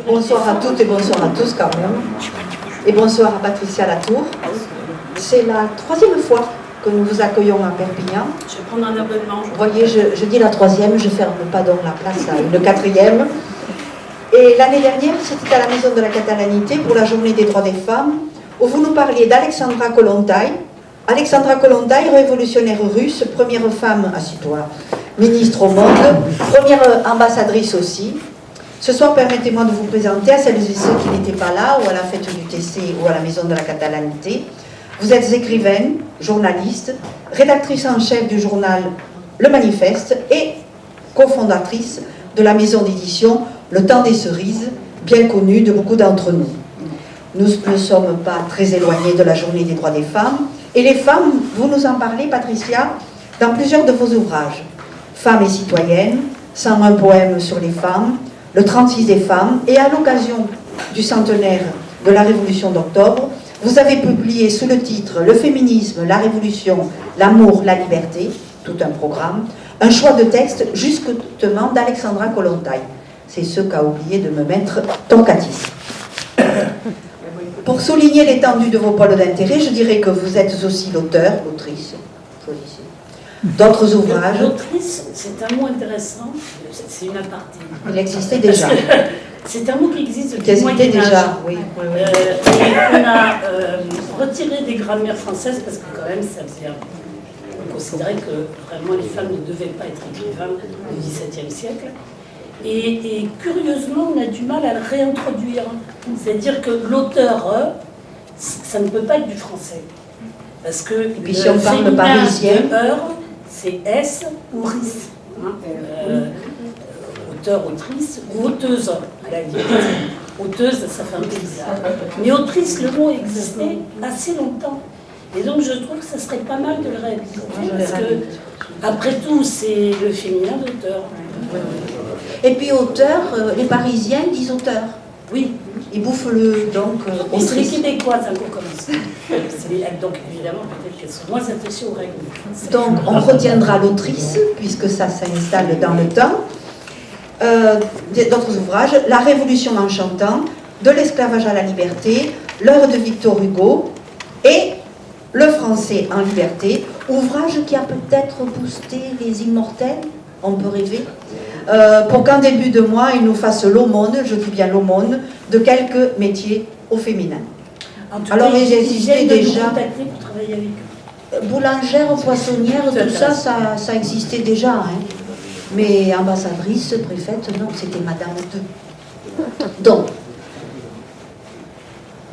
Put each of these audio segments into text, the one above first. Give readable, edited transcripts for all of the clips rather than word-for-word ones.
Bonsoir à toutes et bonsoir à tous quand même. Et bonsoir à Patricia Latour. C'est la 3e fois que nous vous accueillons à Perpignan. Je vais prendre un abonnement. Vous voyez, je dis la 3e, je ferme pas donc la place à une 4e. Et l'année dernière, c'était à la Maison de la Catalanité pour la Journée des droits des femmes, où vous nous parliez d'Alexandra Kollontai. Alexandra Kollontai, révolutionnaire russe, première femme, assis-toi, ministre au monde, première ambassadrice aussi. Ce soir, permettez-moi de vous présenter à celles et ceux qui n'étaient pas là, ou à la fête du TC, ou à la Maison de la Catalanité. Vous êtes écrivaine, journaliste, rédactrice en chef du journal Le Manifeste et cofondatrice de la maison d'édition Le Temps des Cerises, bien connue de beaucoup d'entre nous. Nous ne sommes pas très éloignés de la Journée des droits des femmes. Et les femmes, vous nous en parlez, Patricia, dans plusieurs de vos ouvrages. Femmes et citoyennes, 101 poèmes sur les femmes, le 36 des femmes, et à l'occasion du centenaire de la Révolution d'octobre, vous avez publié sous le titre « Le féminisme, la révolution, l'amour, la liberté », tout un programme, un choix de texte justement d'Alexandra Kollontai. C'est ce qu'a oublié de me mettre Tonkatis. Pour souligner l'étendue de vos pôles d'intérêt, je dirais que vous êtes aussi l'auteur, l'autrice, d'autres ouvrages. L'autrice, c'est un mot intéressant, c'est une aparté. Il existait déjà. C'est un mot qui existe depuis le Moyen-Âge. Déjà, oui. Et on a retiré des grammaires françaises parce que quand même, ça faisait... On considérait que vraiment les femmes ne devaient pas être écrivains au XVIIe siècle. Et curieusement, on a du mal à le réintroduire. C'est-à-dire que l'auteur, ça ne peut pas être du français. Parce que et puis si on parle parisien, c'est S ou RIS. Auteur, autrice ou auteuse. À la limite. Auteuse, ça fait un peu bizarre. Mais autrice, le mot existait assez longtemps. Et donc je trouve que ça serait pas mal de le réhabiliter. Parce que, après tout, c'est le féminin d'auteur. Et puis auteur, les Parisiens disent auteur. Oui. Ils bouffent le donc. C'est les Québécois, ça commence. Donc évidemment, peut-être qu'elles sont moins attachées aux règles. Donc on retiendra l'autrice, puisque ça s'installe dans le temps. D'autres ouvrages, La Révolution en chantant, De l'esclavage à la liberté, L'heure de Victor Hugo et Le français en liberté, ouvrage qui a peut-être boosté les immortels, on peut rêver, pour qu'en début de mois, ils nous fassent l'aumône, je dis bien l'aumône, de quelques métiers au féminin. Alors, ils existaient déjà. Pour travailler avec eux. Boulangère, poissonnière, tout ça, ça existait déjà. Hein. Mais ambassadrice, préfète, non, c'était Madame II. Donc,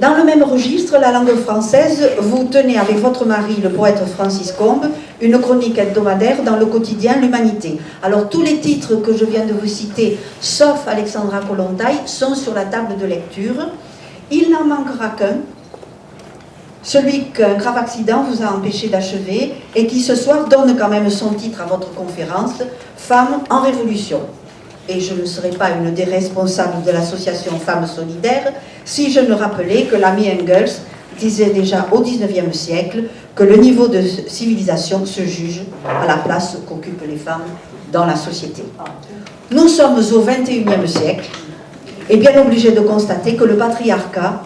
dans le même registre, la langue française, vous tenez avec votre mari, le poète Francis Combes, une chronique hebdomadaire dans le quotidien L'Humanité. Alors tous les titres que je viens de vous citer, sauf Alexandra Kollontai, sont sur la table de lecture. Il n'en manquera qu'un, celui qu'un grave accident vous a empêché d'achever et qui ce soir donne quand même son titre à votre conférence, Femmes en Révolution. Et je ne serais pas une des responsables de l'association Femmes Solidaires si je ne rappelais que l'ami Engels disait déjà au XIXe siècle que le niveau de civilisation se juge à la place qu'occupent les femmes dans la société. Nous sommes au XXIe siècle et bien obligés de constater que le patriarcat,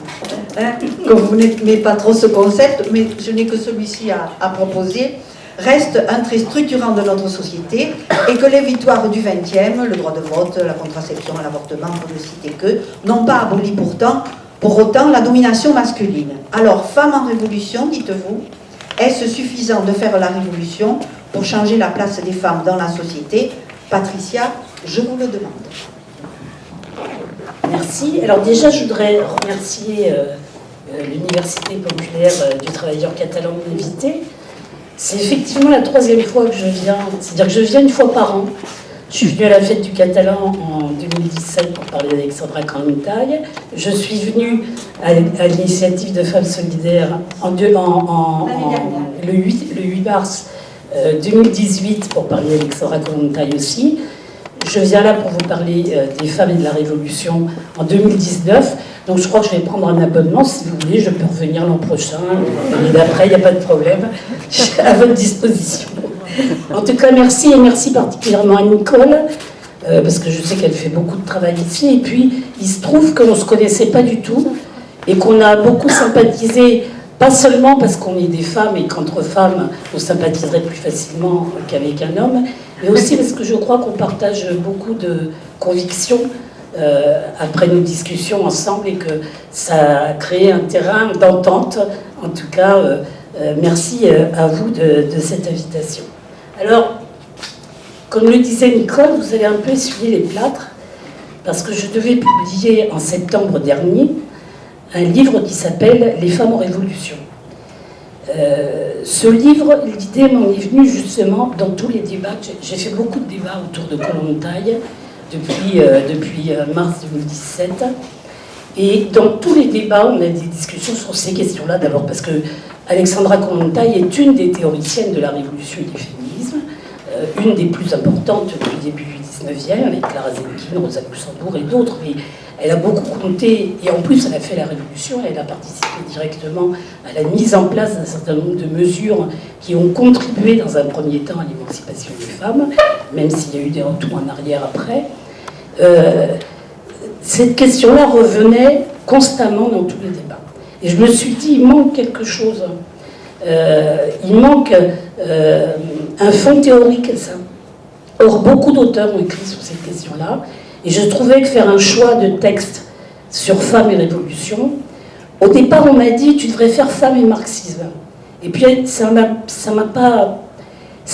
que vous n'aimez pas trop ce concept, mais je n'ai que celui-ci à proposer, reste un trait structurant de notre société et que les victoires du XXe, le droit de vote, la contraception, l'avortement, pour ne citer que, n'ont pas aboli pour autant la domination masculine. Alors, femmes en révolution, dites-vous, est-ce suffisant de faire la révolution pour changer la place des femmes dans la société? Patricia, je vous le demande. Merci. Alors déjà, je voudrais remercier l'Université populaire du travailleur catalan de m'inviter. C'est effectivement la 3e fois que je viens, c'est-à-dire que je viens une fois par an. Je suis venue à la fête du Catalan en 2017 pour parler d'Alexandra Kollontai. Je suis venue à l'initiative de Femmes Solidaires le 8 mars 2018 pour parler d'Alexandra Kollontai aussi. Je viens là pour vous parler des femmes et de la Révolution en 2019. Donc je crois que je vais prendre un abonnement. Si vous voulez, je peux revenir l'an prochain. L'année d'après, il n'y a pas de problème. Je suis à votre disposition. En tout cas, merci et merci particulièrement à Nicole parce que je sais qu'elle fait beaucoup de travail ici, et puis il se trouve qu'on ne se connaissait pas du tout, et qu'on a beaucoup sympathisé, pas seulement parce qu'on est des femmes, et qu'entre femmes, on sympathiserait plus facilement qu'avec un homme, mais aussi parce que je crois qu'on partage beaucoup de convictions après nos discussions ensemble, et que ça a créé un terrain d'entente. En tout cas, merci à vous de cette invitation. Alors, comme le disait Nicole, vous avez un peu essuyé les plâtres, parce que je devais publier en septembre dernier un livre qui s'appelle « Les femmes en révolution ». Ce livre, l'idée m'en est venue justement dans tous les débats. J'ai fait beaucoup de débats autour de Kollontai depuis mars 2017. Et dans tous les débats, on a des discussions sur ces questions-là. D'abord parce que Alexandra Kollontai est une des théoriciennes de la révolution et du féminisme, une des plus importantes depuis le début du 19e, avec Clara Zetkin, Rosa Luxembourg et d'autres. Mais elle a beaucoup compté, et en plus elle a fait la révolution, elle a participé directement à la mise en place d'un certain nombre de mesures qui ont contribué dans un premier temps à l'émancipation des femmes, même s'il y a eu des retours en arrière après. Cette question-là revenait constamment dans tous les débats. Et je me suis dit, il manque quelque chose. Il manque un fond théorique à ça. Or, beaucoup d'auteurs ont écrit sur cette question-là. Et je trouvais que faire un choix de texte sur femmes et révolution, au départ on m'a dit tu devrais faire femmes et marxisme. Et puis ça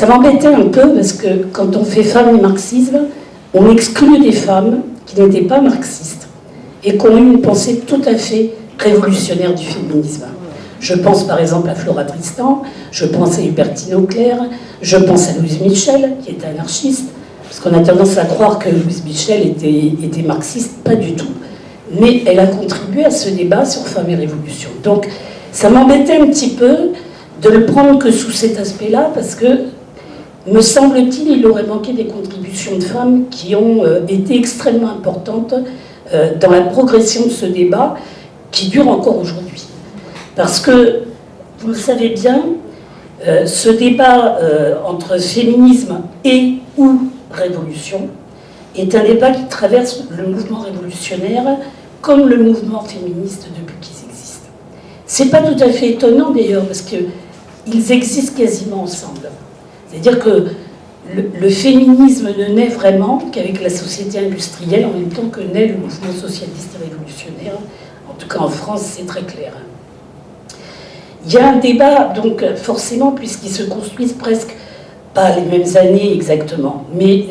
m'embêtait un peu parce que quand on fait femmes et marxisme, on exclut des femmes qui n'étaient pas marxistes et qui ont eu une pensée tout à fait révolutionnaire du féminisme. Je pense par exemple à Flora Tristan, je pense à Hubertine Auclair, je pense à Louise Michel qui est anarchiste. Parce qu'on a tendance à croire que Louise Michel était marxiste, pas du tout. Mais elle a contribué à ce débat sur femmes et révolution. Donc ça m'embêtait un petit peu de le prendre que sous cet aspect-là, parce que, me semble-t-il, il aurait manqué des contributions de femmes qui ont été extrêmement importantes dans la progression de ce débat, qui dure encore aujourd'hui. Parce que, vous le savez bien, ce débat entre féminisme et ou révolution est un débat qui traverse le mouvement révolutionnaire comme le mouvement féministe depuis qu'ils existent. C'est pas tout à fait étonnant d'ailleurs parce qu'ils existent quasiment ensemble. C'est-à-dire que le féminisme ne naît vraiment qu'avec la société industrielle en même temps que naît le mouvement socialiste et révolutionnaire. En tout cas en France, c'est très clair. Il y a un débat donc forcément puisqu'ils se construisent presque pas les mêmes années exactement, mais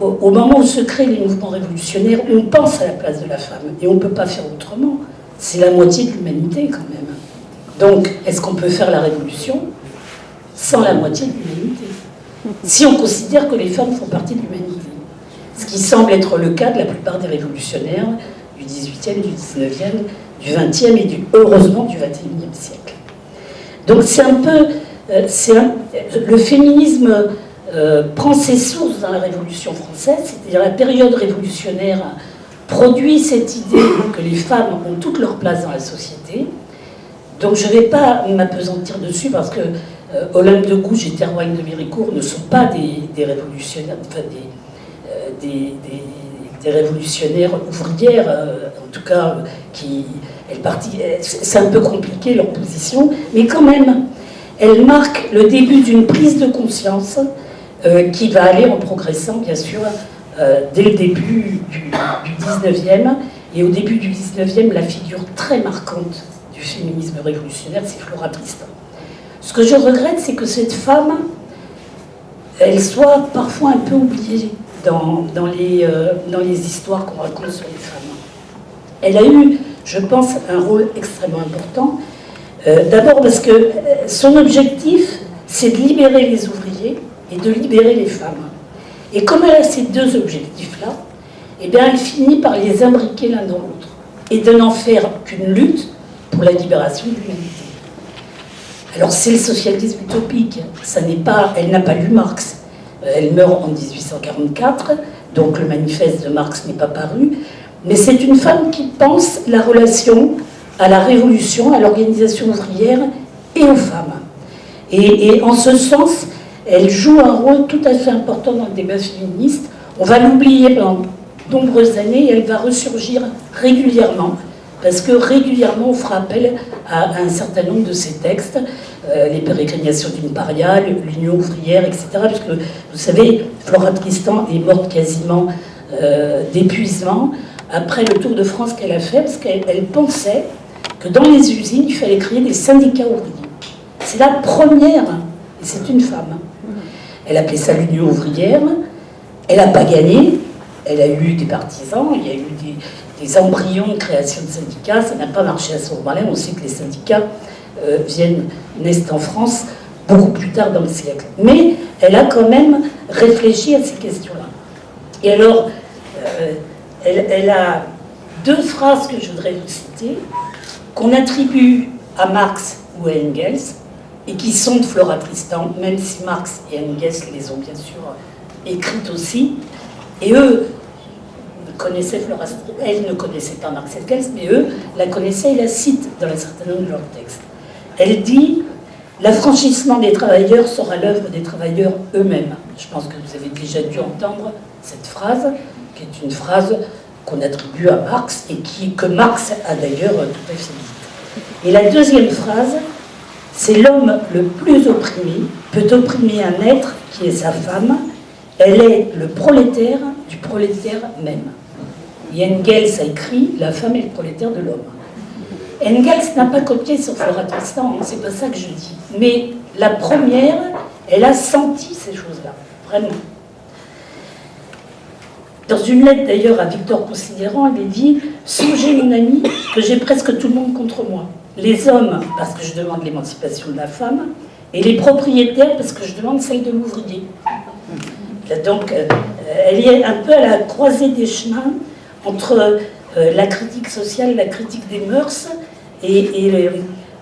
au moment où se créent les mouvements révolutionnaires, on pense à la place de la femme, et on ne peut pas faire autrement. C'est la moitié de l'humanité quand même. Donc, est-ce qu'on peut faire la révolution sans la moitié de l'humanité? Si on considère que les femmes font partie de l'humanité. Ce qui semble être le cas de la plupart des révolutionnaires du 18e, du 19e, du 20e et heureusement du 21e siècle. Donc c'est un peu... le féminisme prend ses sources dans la Révolution française, c'est-à-dire la période révolutionnaire produit cette idée que les femmes ont toute leur place dans la société. Donc je ne vais pas m'apesantir dessus parce que Olympe de Gouges et Théroigne de Méricourt ne sont pas des révolutionnaires, enfin des révolutionnaires ouvrières, en tout cas, c'est un peu compliqué leur position, mais quand même, elle marque le début d'une prise de conscience qui va aller en progressant, bien sûr, dès le début du 19e. Et au début du 19e, la figure très marquante du féminisme révolutionnaire, c'est Flora Tristan. Ce que je regrette, c'est que cette femme, elle soit parfois un peu oubliée dans les histoires qu'on raconte sur les femmes. Elle a eu, je pense, un rôle extrêmement important. D'abord parce que son objectif, c'est de libérer les ouvriers et de libérer les femmes. Et comme elle a ces deux objectifs-là, eh bien, elle finit par les imbriquer l'un dans l'autre et de n'en faire qu'une lutte pour la libération de l'humanité. Alors c'est le socialisme utopique, elle n'a pas lu Marx. Elle meurt en 1844, donc le manifeste de Marx n'est pas paru, mais c'est une femme qui pense la relation à la révolution, à l'organisation ouvrière et aux femmes. Et en ce sens, elle joue un rôle tout à fait important dans le débat féministe On va l'oublier pendant de nombreuses années et elle va ressurgir régulièrement, parce que régulièrement on fera appel à un certain nombre de ces textes, les pérégrinations d'une paria, l'Union ouvrière, etc. Puisque vous savez, Flora Tristan est morte quasiment d'épuisement après le tour de France qu'elle a fait, parce qu'elle pensait que dans les usines, il fallait créer des syndicats ouvriers. C'est la première, et c'est une femme. Elle appelait ça l'Union ouvrière, elle n'a pas gagné, elle a eu des partisans, il y a eu des embryons de création de syndicats, ça n'a pas marché à ce moment-là, on sait que les syndicats naissent en France beaucoup plus tard dans le siècle. Mais elle a quand même réfléchi à ces questions-là. Et alors, elle a deux phrases que je voudrais vous citer, qu'on attribue à Marx ou à Engels, et qui sont de Flora Tristan, même si Marx et Engels les ont bien sûr écrites aussi. Et eux connaissaient Flora Tristan, elle ne connaissait pas Marx et Engels, mais eux la connaissaient et la citent dans un certain nombre de leurs textes. Elle dit « L'affranchissement des travailleurs sera l'œuvre des travailleurs eux-mêmes ». Je pense que vous avez déjà dû entendre cette phrase, qui est une phrase qu'on attribue à Marx et que Marx a d'ailleurs tout à fait dit. Et la deuxième phrase, c'est l'homme le plus opprimé peut opprimer un être qui est sa femme. Elle est le prolétaire du prolétaire même. Et Engels a écrit « La femme est le prolétaire de l'homme ». Engels n'a pas copié sur Flora Tristan, c'est pas ça que je dis. Mais la première, elle a senti ces choses-là, vraiment. Dans une lettre d'ailleurs à Victor Considérant, elle dit « Songez mon ami que j'ai presque tout le monde contre moi. Les hommes, parce que je demande l'émancipation de la femme, et les propriétaires, parce que je demande celle de l'ouvrier. » Donc, elle est un peu à la croisée des chemins entre la critique sociale, la critique des mœurs, et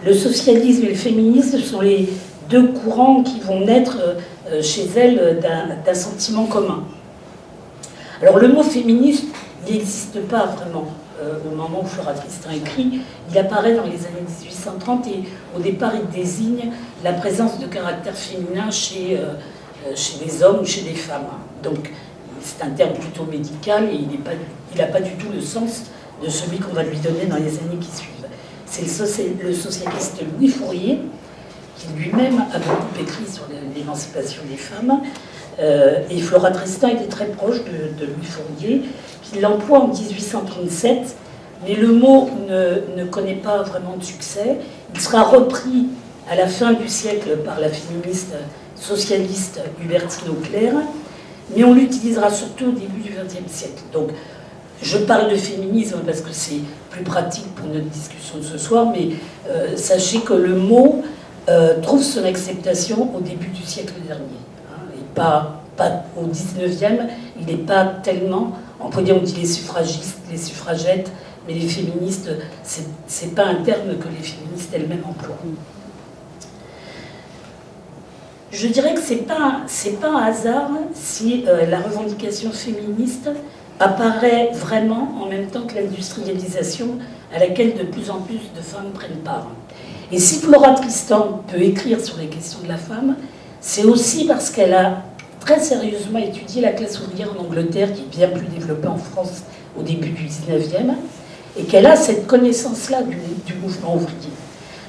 le socialisme et le féminisme sont les deux courants qui vont naître chez elle d'un sentiment commun. Alors le mot féministe n'existe pas vraiment au moment où Flora Tristan écrit. Il apparaît dans les années 1830 et au départ il désigne la présence de caractère féminin chez des hommes ou chez des femmes. Donc c'est un terme plutôt médical et il n'a pas du tout le sens de celui qu'on va lui donner dans les années qui suivent. C'est le socialiste Louis Fourier qui lui-même a beaucoup écrit sur l'émancipation des femmes. Et Flora Tristan était très proche de Louis Fourier, qui l'emploie en 1837, mais le mot ne connaît pas vraiment de succès. Il sera repris à la fin du siècle par la féministe socialiste Hubertine Auclair, mais on l'utilisera surtout au début du XXe siècle. Donc, je parle de féminisme parce que c'est plus pratique pour notre discussion de ce soir, mais sachez que le mot trouve son acceptation au début du siècle dernier. Pas au 19e, il n'est pas tellement employé, on dit les suffragistes, les suffragettes, mais les féministes, c'est pas un terme que les féministes elles-mêmes emploient. Je dirais que c'est pas un hasard si la revendication féministe apparaît vraiment en même temps que l'industrialisation à laquelle de plus en plus de femmes prennent part. Et si Flora Tristan peut écrire sur les questions de la femme, c'est aussi parce qu'elle a très sérieusement étudié la classe ouvrière en Angleterre, qui est bien plus développée en France au début du 19e, et qu'elle a cette connaissance-là du mouvement ouvrier.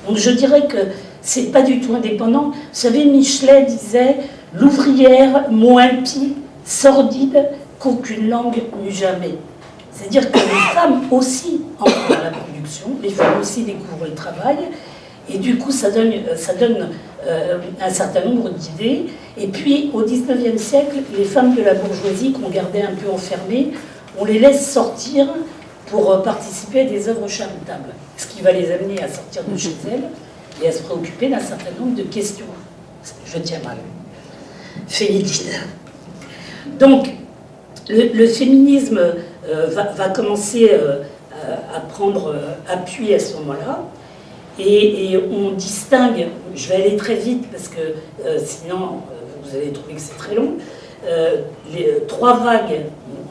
Donc je dirais que c'est pas du tout indépendant. Vous savez, Michelet disait « l'ouvrière, mot impie, sordide, qu'aucune langue n'eut jamais ». C'est-à-dire que les femmes aussi entrent dans la production, les femmes aussi découvrent le travail, et du coup ça donne un certain nombre d'idées. Et puis au XIXe siècle, les femmes de la bourgeoisie qu'on gardait un peu enfermées, on les laisse sortir pour participer à des œuvres charitables, ce qui va les amener à sortir de chez elles et à se préoccuper d'un certain nombre de questions. Je tiens mal. Féminine. Donc, le féminisme va commencer à prendre appui à ce moment-là. Et on distingue, je vais aller très vite parce que sinon vous allez trouver que c'est très long, les trois vagues,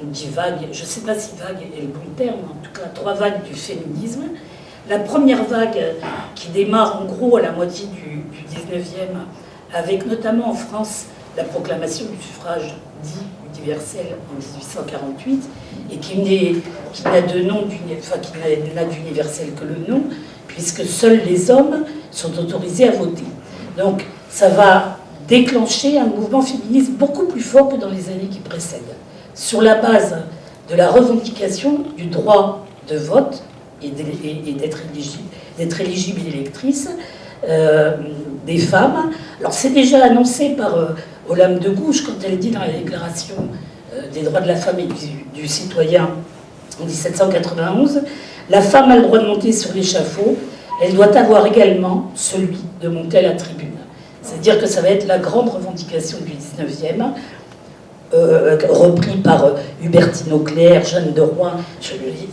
on dit vagues, je ne sais pas si vague est le bon terme, en tout cas trois vagues du féminisme. La première vague qui démarre en gros à la moitié du 19e, avec notamment en France la proclamation du suffrage dit universel en 1848, et qui n'a d'universel que le nom, puisque seuls les hommes sont autorisés à voter. Donc ça va déclencher un mouvement féministe beaucoup plus fort que dans les années qui précèdent, sur la base de la revendication du droit de vote et d'être éligible électrice des femmes. Alors c'est déjà annoncé par Olympe de Gouges quand elle dit dans la Déclaration des droits de la femme et du citoyen en 1791, la femme a le droit de monter sur l'échafaud, elle doit avoir également celui de monter à la tribune. C'est-à-dire que ça va être la grande revendication du 19e, repris par Hubertine Auclair, Jeanne de Rouen.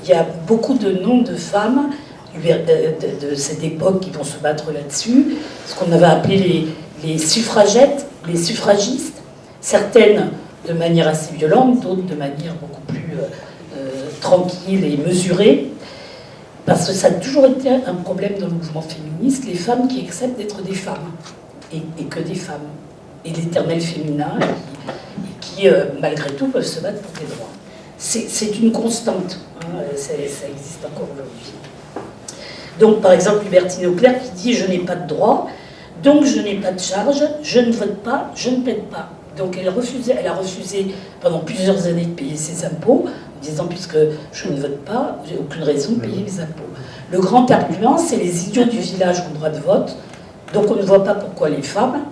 Il y a beaucoup de noms de femmes de cette époque qui vont se battre là-dessus, ce qu'on avait appelé les suffragettes, les suffragistes, certaines de manière assez violente, d'autres de manière beaucoup plus tranquille et mesurée, parce que ça a toujours été un problème dans le mouvement féministe, les femmes qui acceptent d'être des femmes, et que des femmes, et l'éternel féminin, qui malgré tout peuvent se battre pour des droits. C'est une constante, hein, ça existe encore aujourd'hui. Donc par exemple Hubertine Auclair qui dit « je n'ai pas de droit, donc je n'ai pas de charge, je ne vote pas, je ne paie pas ». Donc elle a refusé pendant plusieurs années de payer ses impôts, en disant « puisque je ne vote pas, j'ai aucune raison de payer mes impôts ». Le grand argument, c'est les idiots du village ont le droit de vote, donc on ne voit pas pourquoi les femmes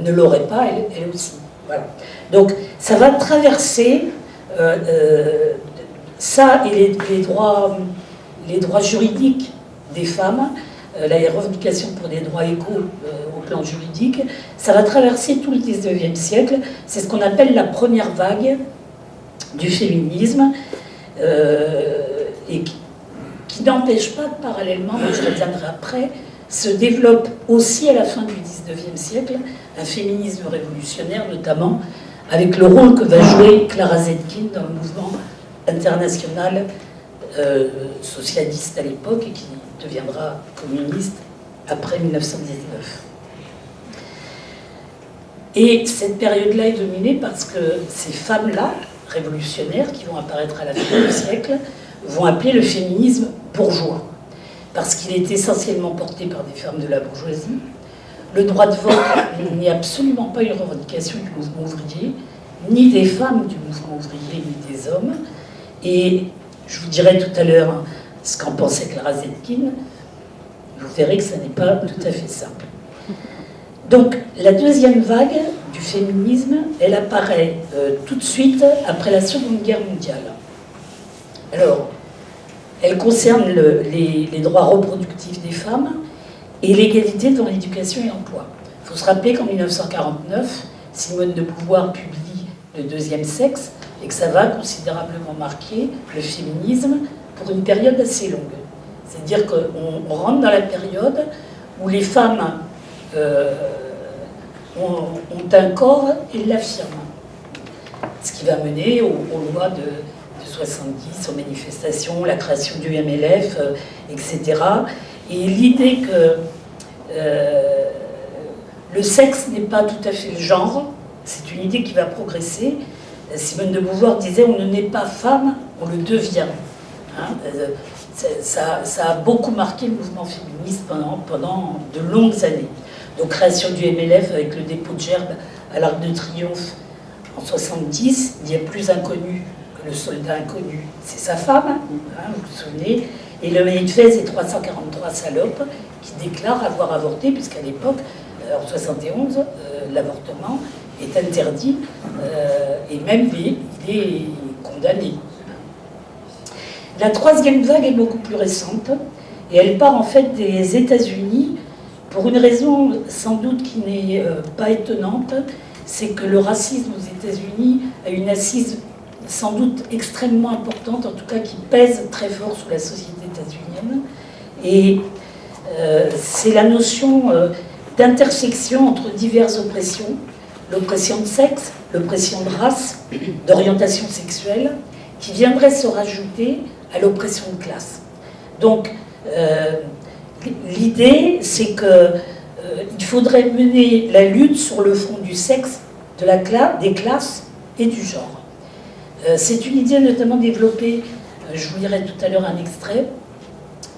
ne l'auraient pas, elles aussi. Voilà. Donc ça va traverser ça et les droits juridiques des femmes, la revendication pour des droits égaux au plan juridique, ça va traverser tout le 19e siècle. C'est ce qu'on appelle la première vague du féminisme, et qui n'empêche pas que parallèlement, mais je reviendrai après, se développe aussi à la fin du 19e siècle un féminisme révolutionnaire, notamment avec le rôle que va jouer Clara Zetkin dans le mouvement international socialiste à l'époque et qui deviendra communiste après 1919. Et cette période-là est dominée parce que ces femmes-là, révolutionnaires, qui vont apparaître à la fin du siècle, vont appeler le féminisme bourgeois, parce qu'il est essentiellement porté par des femmes de la bourgeoisie. Le droit de vote n'est absolument pas une revendication du mouvement ouvrier, ni des femmes du mouvement ouvrier, ni des hommes. Et je vous dirai tout à l'heure ce qu'en pensait Clara Zetkin. Vous verrez que ça n'est pas tout à fait simple. Donc, la deuxième vague du féminisme, elle apparaît tout de suite après la Seconde Guerre mondiale. Alors, elle concerne les droits reproductifs des femmes et l'égalité dans l'éducation et l'emploi. Il faut se rappeler qu'en 1949, Simone de Beauvoir publie Le deuxième sexe et que ça va considérablement marquer le féminisme pour une période assez longue. C'est-à-dire qu'on rentre dans la période où les femmes ont un corps et l'affirment. Ce qui va mener aux lois de 70, aux manifestations, la création du MLF, etc. Et l'idée que le sexe n'est pas tout à fait le genre, c'est une idée qui va progresser. Simone de Beauvoir disait « on ne naît pas femme, on le devient ». Hein, ça a beaucoup marqué le mouvement féministe pendant de longues années. Donc création du MLF avec le dépôt de gerbes à l'Arc de Triomphe en 70, il y a plus inconnu que le soldat inconnu, c'est sa femme, hein, vous vous souvenez, et le manifeste des 343 salopes qui déclarent avoir avorté, puisqu'à l'époque, en 71, l'avortement est interdit et même il est condamné. La troisième vague est beaucoup plus récente et elle part en fait des États-Unis pour une raison sans doute qui n'est pas étonnante, c'est que le racisme aux États-Unis a une assise sans doute extrêmement importante, en tout cas qui pèse très fort sur la société états-unienne. Et c'est la notion d'intersection entre diverses oppressions, l'oppression de sexe, l'oppression de race, d'orientation sexuelle, qui viendrait se rajouter à l'oppression de classe. Donc, l'idée, c'est qu'il faudrait mener la lutte sur le front du sexe des classes et du genre. C'est une idée notamment développée, je vous lirai tout à l'heure un extrait,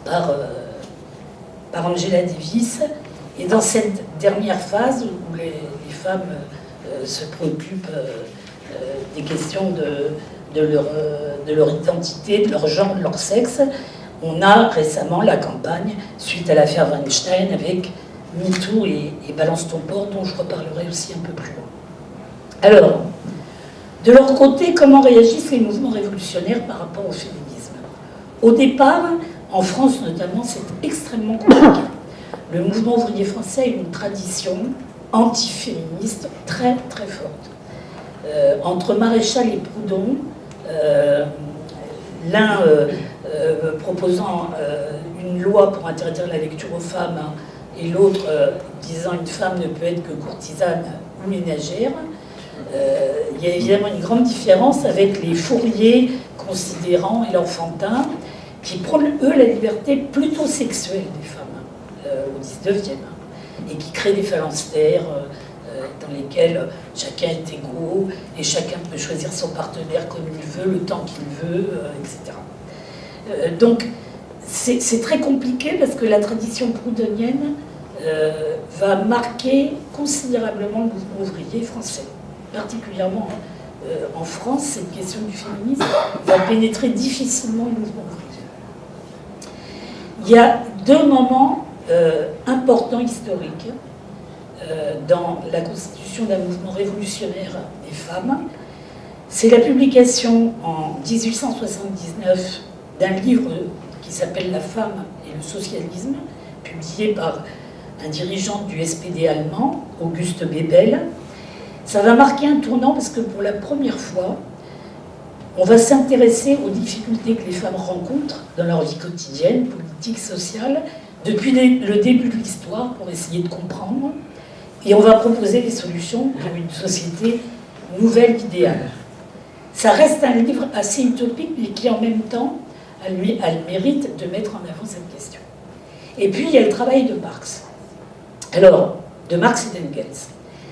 par Angela Davis. Et dans cette dernière phase où les femmes se préoccupent des questions de leur identité, de leur genre, de leur sexe, on a récemment la campagne suite à l'affaire Weinstein avec MeToo et Balance ton porc, dont je reparlerai aussi un peu plus loin. Alors, de leur côté, comment réagissent les mouvements révolutionnaires par rapport au féminisme? Au départ, en France notamment, c'est extrêmement compliqué. Le mouvement ouvrier français a une tradition antiféministe très très forte. Entre Maréchal et Proudhon, l'un proposant une loi pour interdire la lecture aux femmes et l'autre disant une femme ne peut être que courtisane ou ménagère, il y a évidemment une grande différence avec les Fourier, Considérant et l'Enfantin, qui prônent, eux, la liberté plutôt sexuelle des femmes au XIXe, et qui créent des phalanstères dans lesquelles chacun est égaux et chacun peut choisir son partenaire comme il veut, le temps qu'il veut, etc. Donc, c'est très compliqué parce que la tradition proudhonienne va marquer considérablement le mouvement ouvrier français. Particulièrement en France, cette question du féminisme va pénétrer difficilement le mouvement ouvrier. Il y a deux moments importants historiques dans la constitution d'un mouvement révolutionnaire des femmes. C'est la publication en 1879 d'un livre qui s'appelle La femme et le socialisme, publié par un dirigeant du SPD allemand, Auguste Bebel. Ça va marquer un tournant parce que pour la première fois, on va s'intéresser aux difficultés que les femmes rencontrent dans leur vie quotidienne, politique, sociale, depuis le début de l'histoire pour essayer de comprendre. Et on va proposer des solutions pour une société nouvelle, idéale. Ça reste un livre assez utopique, mais qui en même temps a le mérite de mettre en avant cette question. Et puis il y a le travail de Marx. Alors, de Marx et d'Engels.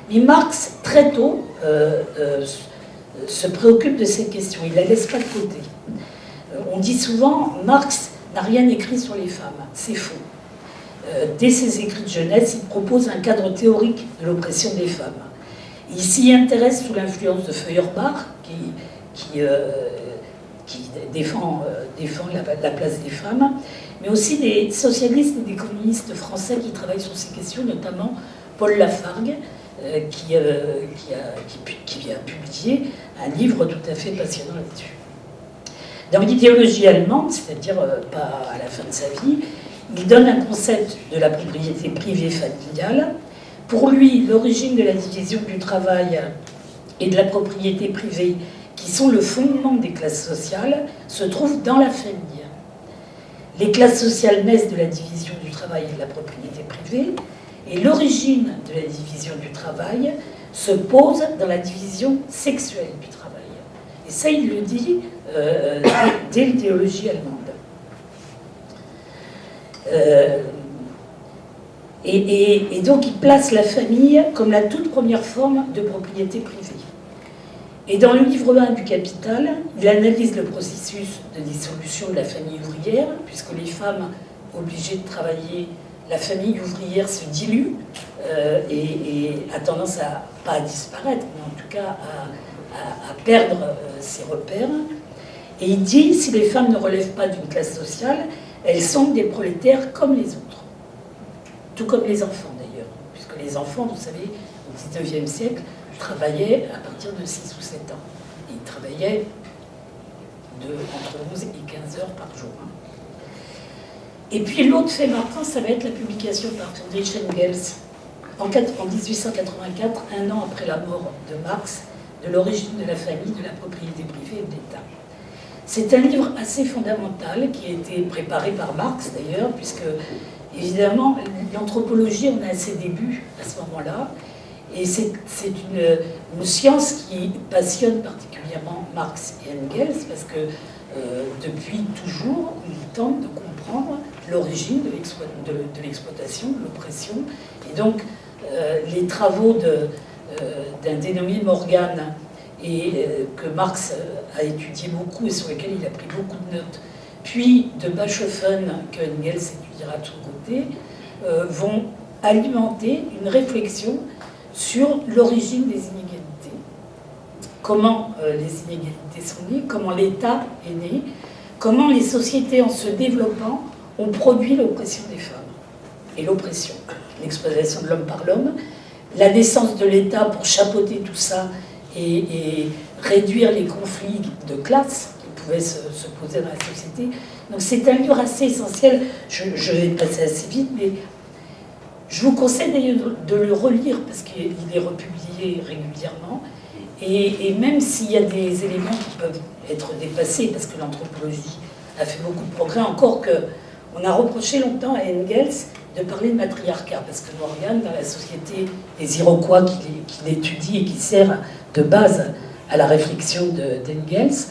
Mais Marx, très tôt, se préoccupe de ces questions. Il ne la laisse pas de côté. On dit souvent, Marx n'a rien écrit sur les femmes. C'est faux. Dès ses écrits de jeunesse, il propose un cadre théorique de l'oppression des femmes. Il s'y intéresse sous l'influence de Feuerbach, qui défend la place des femmes, mais aussi des socialistes et des communistes français qui travaillent sur ces questions, notamment Paul Lafargue, qui vient publier un livre tout à fait passionnant là-dessus. Dans l'idéologie allemande, c'est-à-dire pas à la fin de sa vie, il donne un concept de la propriété privée familiale. Pour lui, l'origine de la division du travail et de la propriété privée, qui sont le fondement des classes sociales, se trouve dans la famille. Les classes sociales naissent de la division du travail et de la propriété privée, et l'origine de la division du travail se pose dans la division sexuelle du travail. Et ça, il le dit dès l'idéologie allemande. Et donc, il place la famille comme la toute première forme de propriété privée. Et dans le livre 1 du Capital, il analyse le processus de dissolution de la famille ouvrière, puisque les femmes obligées de travailler, la famille ouvrière se dilue et a tendance pas à disparaître, mais en tout cas à perdre ses repères. Et il dit, si les femmes ne relèvent pas d'une classe sociale, elles sont des prolétaires comme les autres. Tout comme les enfants d'ailleurs, puisque les enfants, vous savez, au XIXe siècle, travaillaient à partir de 6 ou 7 ans. Et ils travaillaient entre 11 et 15 heures par jour. Et puis l'autre fait marquant, ça va être la publication par Friedrich Engels en 1884, un an après la mort de Marx, de l'origine de la famille, de la propriété privée et de l'État. C'est un livre assez fondamental qui a été préparé par Marx d'ailleurs, puisque évidemment l'anthropologie en est à ses débuts à ce moment-là, et c'est une science qui passionne particulièrement Marx et Engels, parce que depuis toujours, ils tentent de comprendre l'origine de l'exploitation, de l'oppression, et donc les travaux d'un dénommé Morgan, et que Marx a étudié beaucoup et sur lequel il a pris beaucoup de notes, puis de Bachofen, que Engels étudiera de son côté, vont alimenter une réflexion sur l'origine des inégalités. Comment les inégalités sont nées, comment l'État est né, comment les sociétés, en se développant, ont produit l'oppression des femmes. Et l'oppression, l'exploitation de l'homme par l'homme, la naissance de l'État pour chapeauter tout ça et réduire les conflits de classe qui pouvaient se poser dans la société. Donc c'est un livre assez essentiel, je vais passer assez vite, mais je vous conseille d'ailleurs de le relire parce qu'il est republié régulièrement. Et même s'il y a des éléments qui peuvent être dépassés, parce que l'anthropologie a fait beaucoup de progrès, encore qu'on a reproché longtemps à Engels de parler de matriarcat, parce que Morgan, dans la société des Iroquois qu'il étudie et qui sert de base à la réflexion d'Engels,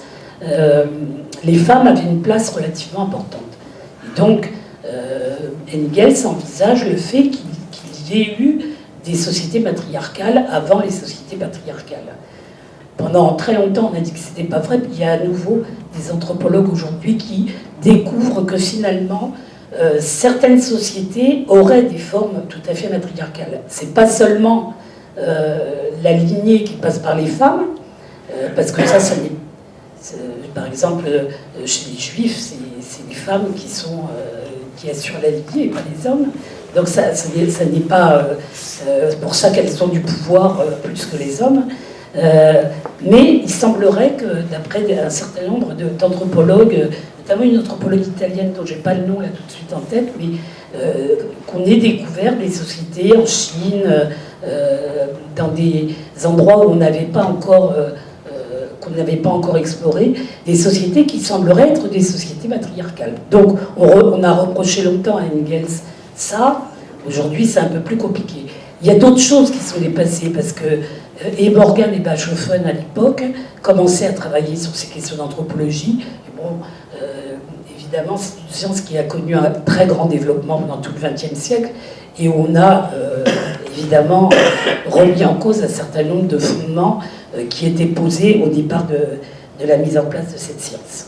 les femmes avaient une place relativement importante. Et donc, Engels envisage le fait qu'il y ait eu des sociétés matriarcales avant les sociétés patriarcales. Pendant très longtemps, on a dit que ce n'était pas vrai, puis il y a à nouveau des anthropologues aujourd'hui qui découvrent que finalement, certaines sociétés auraient des formes tout à fait matriarcales. C'est pas seulement la lignée qui passe par les femmes, parce que ça n'est... Par exemple, chez les Juifs, c'est les femmes qui assurent la lignée et pas les hommes. Donc ça n'est pas pour ça qu'elles ont du pouvoir plus que les hommes. Mais il semblerait que, d'après un certain nombre d'anthropologues, notamment une anthropologue italienne dont je n'ai pas le nom là tout de suite en tête, mais qu'on ait découvert des sociétés en Chine, dans des endroits où on n'avait pas encore... qu'on n'avait pas encore exploré, des sociétés qui sembleraient être des sociétés matriarcales. Donc, on a reproché longtemps à Engels ça. Aujourd'hui, c'est un peu plus compliqué. Il y a d'autres choses qui sont dépassées, parce que et Morgan et Bachofen, à l'époque, commençaient à travailler sur ces questions d'anthropologie. Bon, évidemment, c'est une science qui a connu un très grand développement pendant tout le XXe siècle, et on a évidemment remis en cause un certain nombre de fondements qui étaient posés au départ de la mise en place de cette science.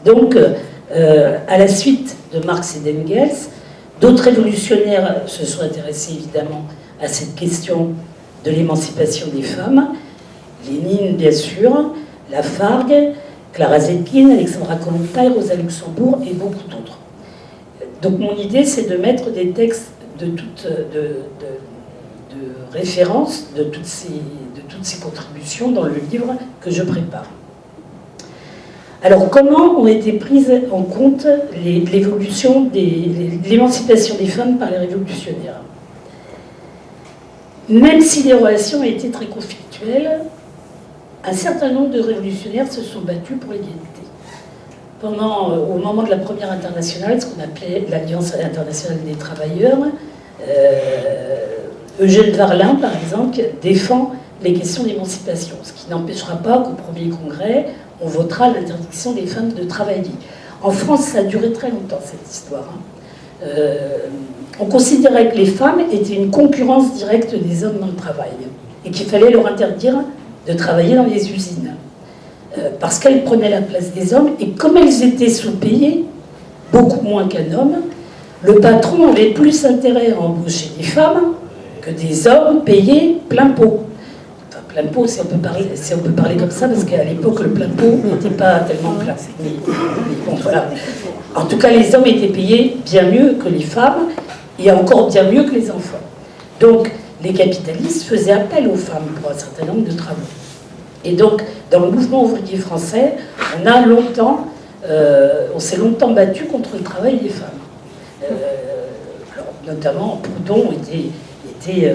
Donc, à la suite de Marx et d'Engels, d'autres révolutionnaires se sont intéressés évidemment à cette question de l'émancipation des femmes. Lénine, bien sûr, Lafargue, Clara Zetkin, Alexandra Kollontai, Rosa Luxembourg et beaucoup d'autres. Donc mon idée, c'est de mettre des textes de référence de toutes ces contributions dans le livre que je prépare. Alors, comment ont été prises en compte l'émancipation des femmes par les révolutionnaires? Même si les relations ont été très conflictuelles, un certain nombre de révolutionnaires se sont battus pour l'égalité. Au moment de la première internationale, ce qu'on appelait l'Alliance internationale des travailleurs, Eugène Varlin, par exemple, défend les questions d'émancipation, ce qui n'empêchera pas qu'au premier congrès, on votera l'interdiction des femmes de travailler. En France, ça a duré très longtemps, cette histoire. On considérait que les femmes étaient une concurrence directe des hommes dans le travail et qu'il fallait leur interdire de travailler dans les usines. Parce qu'elles prenaient la place des hommes, et comme elles étaient sous-payées, beaucoup moins qu'un homme, le patron avait plus intérêt à embaucher des femmes que des hommes payés plein pot. Enfin, plein pot, si on peut parler comme ça, parce qu'à l'époque, le plein pot n'était pas tellement plein. Mais bon, voilà. En tout cas, les hommes étaient payés bien mieux que les femmes, et encore bien mieux que les enfants. Donc, les capitalistes faisaient appel aux femmes pour un certain nombre de travaux. Et donc, dans le mouvement ouvrier français, on s'est longtemps battu contre le travail des femmes. Alors, notamment, Proudhon était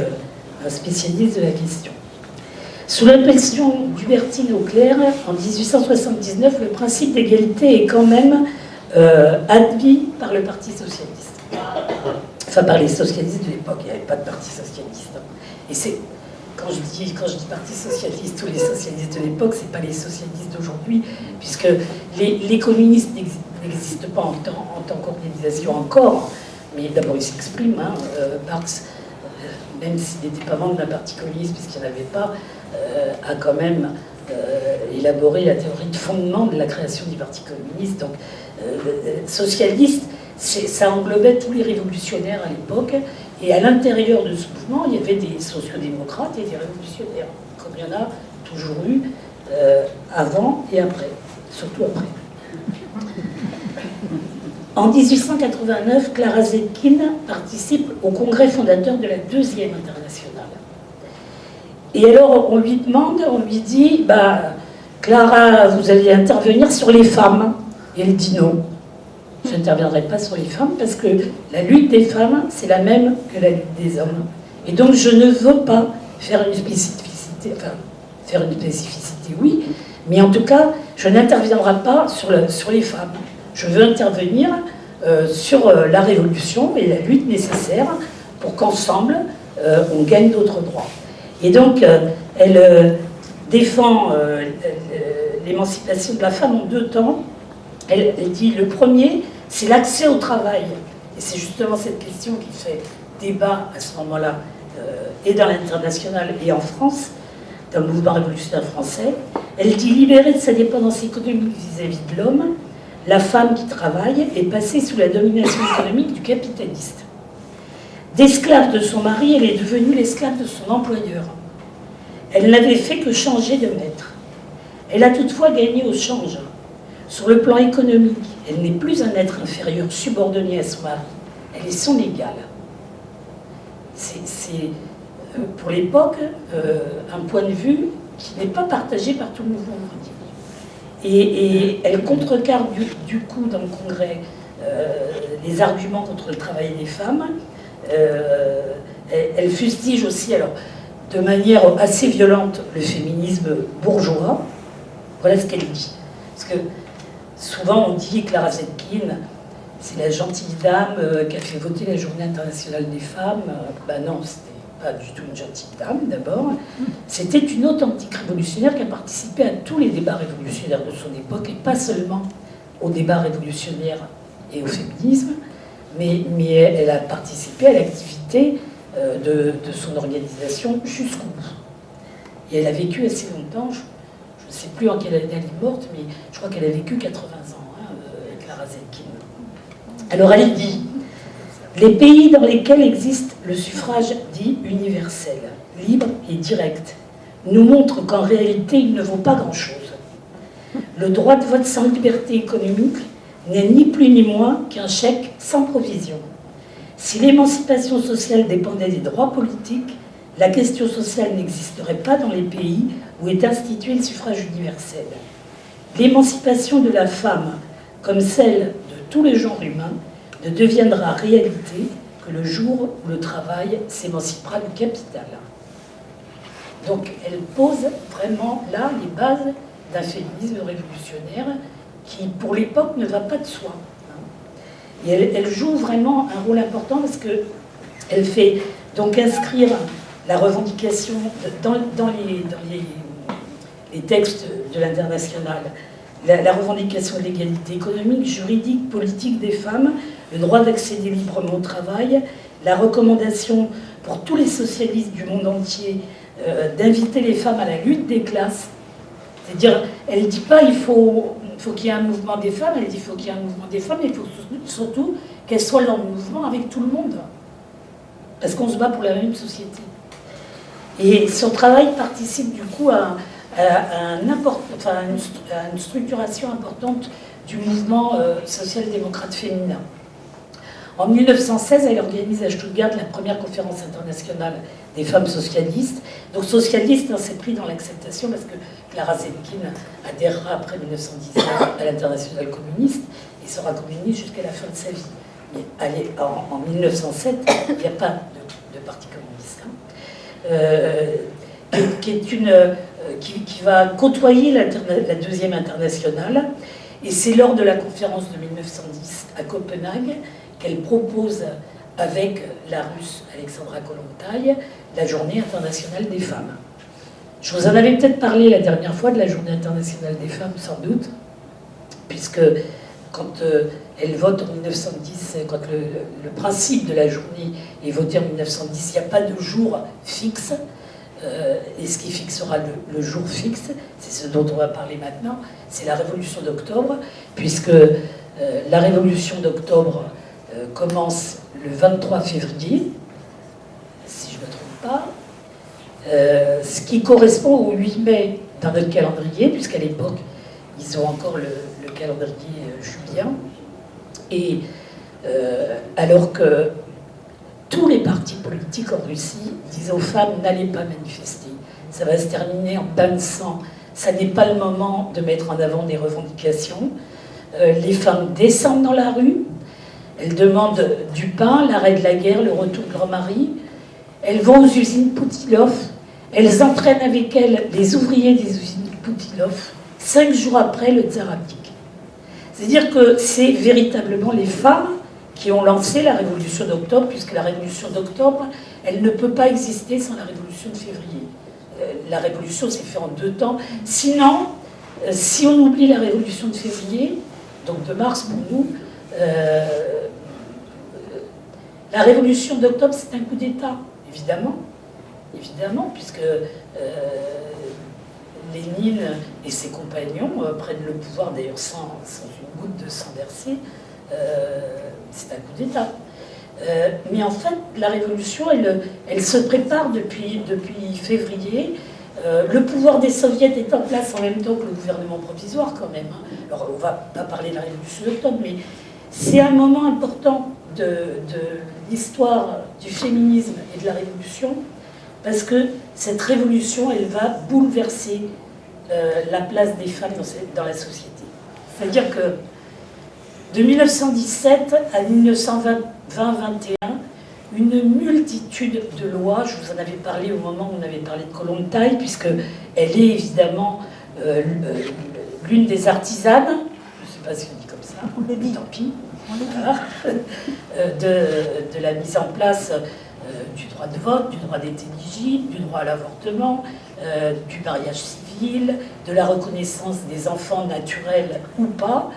un spécialiste de la question. Sous l'impulsion d'Hubertine Auclair, en 1879, le principe d'égalité est quand même admis par le Parti socialiste. Enfin, par les socialistes de l'époque, il n'y avait pas de Parti socialiste. Et c'est... Quand je dis Parti socialiste ou les socialistes de l'époque, ce n'est pas les socialistes d'aujourd'hui, puisque les communistes n'existent pas en tant qu'organisation encore, Mais d'abord, il s'exprime, hein, Marx, même s'il n'était pas membre d'un parti communiste, puisqu'il n'y en avait pas, a quand même élaboré la théorie de fondement de la création du parti communiste. Donc, socialiste, ça englobait tous les révolutionnaires à l'époque, et à l'intérieur de ce mouvement, il y avait des sociodémocrates et des révolutionnaires, comme il y en a toujours eu avant et après, surtout après. En 1889, Clara Zetkin participe au congrès fondateur de la Deuxième Internationale. Et alors, on lui dit, Clara, vous allez intervenir sur les femmes. Et elle dit non, je n'interviendrai pas sur les femmes parce que la lutte des femmes, c'est la même que la lutte des hommes. Et donc, je ne veux pas faire une spécificité, oui, mais en tout cas, je n'interviendrai pas sur les femmes. Je veux intervenir sur la révolution et la lutte nécessaire pour qu'ensemble, on gagne d'autres droits. Et donc, elle défend l'émancipation de la femme en deux temps. Elle dit, le premier, c'est l'accès au travail. Et c'est justement cette question qui fait débat à ce moment-là, et dans l'international et en France, dans le mouvement révolutionnaire français. Elle dit, libérée de sa dépendance économique vis-à-vis de l'homme, la femme qui travaille est passée sous la domination économique du capitaliste. D'esclave de son mari, elle est devenue l'esclave de son employeur. Elle n'avait fait que changer de maître. Elle a toutefois gagné au change. Sur le plan économique, elle n'est plus un être inférieur subordonné à son mari. Elle est son égale. C'est pour l'époque, un point de vue qui n'est pas partagé par tout le mouvement ouvrier. Et elle contrecarre du coup dans le Congrès les arguments contre le travail des femmes. Elle fustige aussi, alors, de manière assez violente, le féminisme bourgeois. Voilà ce qu'elle dit. Parce que souvent on dit que Clara Zetkin, c'est la gentille dame qui a fait voter la Journée internationale des femmes. Ben non, c'était pas du tout une gentille dame, d'abord. C'était une authentique révolutionnaire qui a participé à tous les débats révolutionnaires de son époque, et pas seulement aux débats révolutionnaires et au féminisme, mais elle a participé à l'activité de son organisation jusqu'au bout. Et elle a vécu assez longtemps, je ne sais plus en quelle année elle est morte, mais je crois qu'elle a vécu 80 ans, Clara Zetkin. Alors elle dit, les pays dans lesquels existe le suffrage dit universel, libre et direct, nous montrent qu'en réalité il ne vaut pas grand-chose. Le droit de vote sans liberté économique n'est ni plus ni moins qu'un chèque sans provision. Si l'émancipation sociale dépendait des droits politiques, la question sociale n'existerait pas dans les pays où est institué le suffrage universel. L'émancipation de la femme, comme celle de tous les genres humains, ne deviendra réalité que le jour où le travail s'émancipera du capital. Donc elle pose vraiment là les bases d'un féminisme révolutionnaire qui, pour l'époque, ne va pas de soi. Et elle joue vraiment un rôle important parce qu'elle fait donc inscrire la revendication dans les textes de l'international, la revendication de l'égalité économique, juridique, politique des femmes, le droit d'accéder librement au travail, la recommandation pour tous les socialistes du monde entier d'inviter les femmes à la lutte des classes. C'est-à-dire, elle ne dit pas il faut qu'il y ait un mouvement des femmes, elle dit il faut qu'il y ait un mouvement des femmes, mais il faut surtout qu'elles soient dans le mouvement avec tout le monde. Parce qu'on se bat pour la même société. Et son travail participe du coup à une structuration importante du mouvement social-démocrate féminin. En 1916, elle organise à Stuttgart la première conférence internationale des femmes socialistes. Donc socialiste, c'est pris dans l'acceptation parce que Clara Zetkin adhérera après 1919 à l'internationale communiste et sera communiste jusqu'à la fin de sa vie. Mais en 1907, il n'y a pas de parti communiste. Qui va côtoyer la deuxième internationale. Et c'est lors de la conférence de 1910 à Copenhague qu'elle propose avec la Russe Alexandra Kollontai la Journée internationale des femmes. Je vous en avais peut-être parlé la dernière fois de la Journée internationale des femmes, sans doute, puisque quand elle vote en 1910, quand le principe de la journée est voté en 1910, il n'y a pas de jour fixe. Et ce qui fixera le jour fixe, c'est ce dont on va parler maintenant, c'est la Révolution d'octobre, puisque la Révolution d'octobre commence le 23 février, si je ne me trompe pas, ce qui correspond au 8 mai dans notre calendrier, puisqu'à l'époque, ils ont encore le calendrier julien. Et alors que tous les partis politiques en Russie disaient aux femmes n'allez pas manifester, ça va se terminer en bain de sang, ça n'est pas le moment de mettre en avant des revendications. Les femmes descendent dans la rue, elles demandent du pain, l'arrêt de la guerre, le retour de leur mari, elles vont aux usines Poutilov, elles entraînent avec elles les ouvriers des usines Poutilov, 5 jours après le tsar abdique. C'est-à-dire que c'est véritablement les femmes qui ont lancé la Révolution d'octobre, puisque la Révolution d'octobre, elle ne peut pas exister sans la Révolution de février. La Révolution s'est faite en 2 temps. Sinon, si on oublie la Révolution de février, donc de mars pour nous, la Révolution d'octobre, c'est un coup d'État, évidemment, puisque Lénine et ses compagnons prennent le pouvoir, d'ailleurs sans une goutte de sang versé. C'est un coup d'État. Mais en fait, la révolution, elle se prépare depuis février. Le pouvoir des soviets est en place en même temps que le gouvernement provisoire, quand même. Alors, on ne va pas parler de la révolution d'octobre, mais c'est un moment important de l'histoire du féminisme et de la révolution, parce que cette révolution, elle va bouleverser la place des femmes dans la société. C'est-à-dire que de 1917 à 1920-21, une multitude de lois, je vous en avais parlé au moment où on avait parlé de Kollontai, puisqu'elle est évidemment l'une des artisanes, je ne sais pas si on dit comme ça, on le dit. Tant pis, voilà, de la mise en place du droit de vote, du droit d'être éligible, du droit à l'avortement, du mariage civil, de la reconnaissance des enfants naturels ou pas,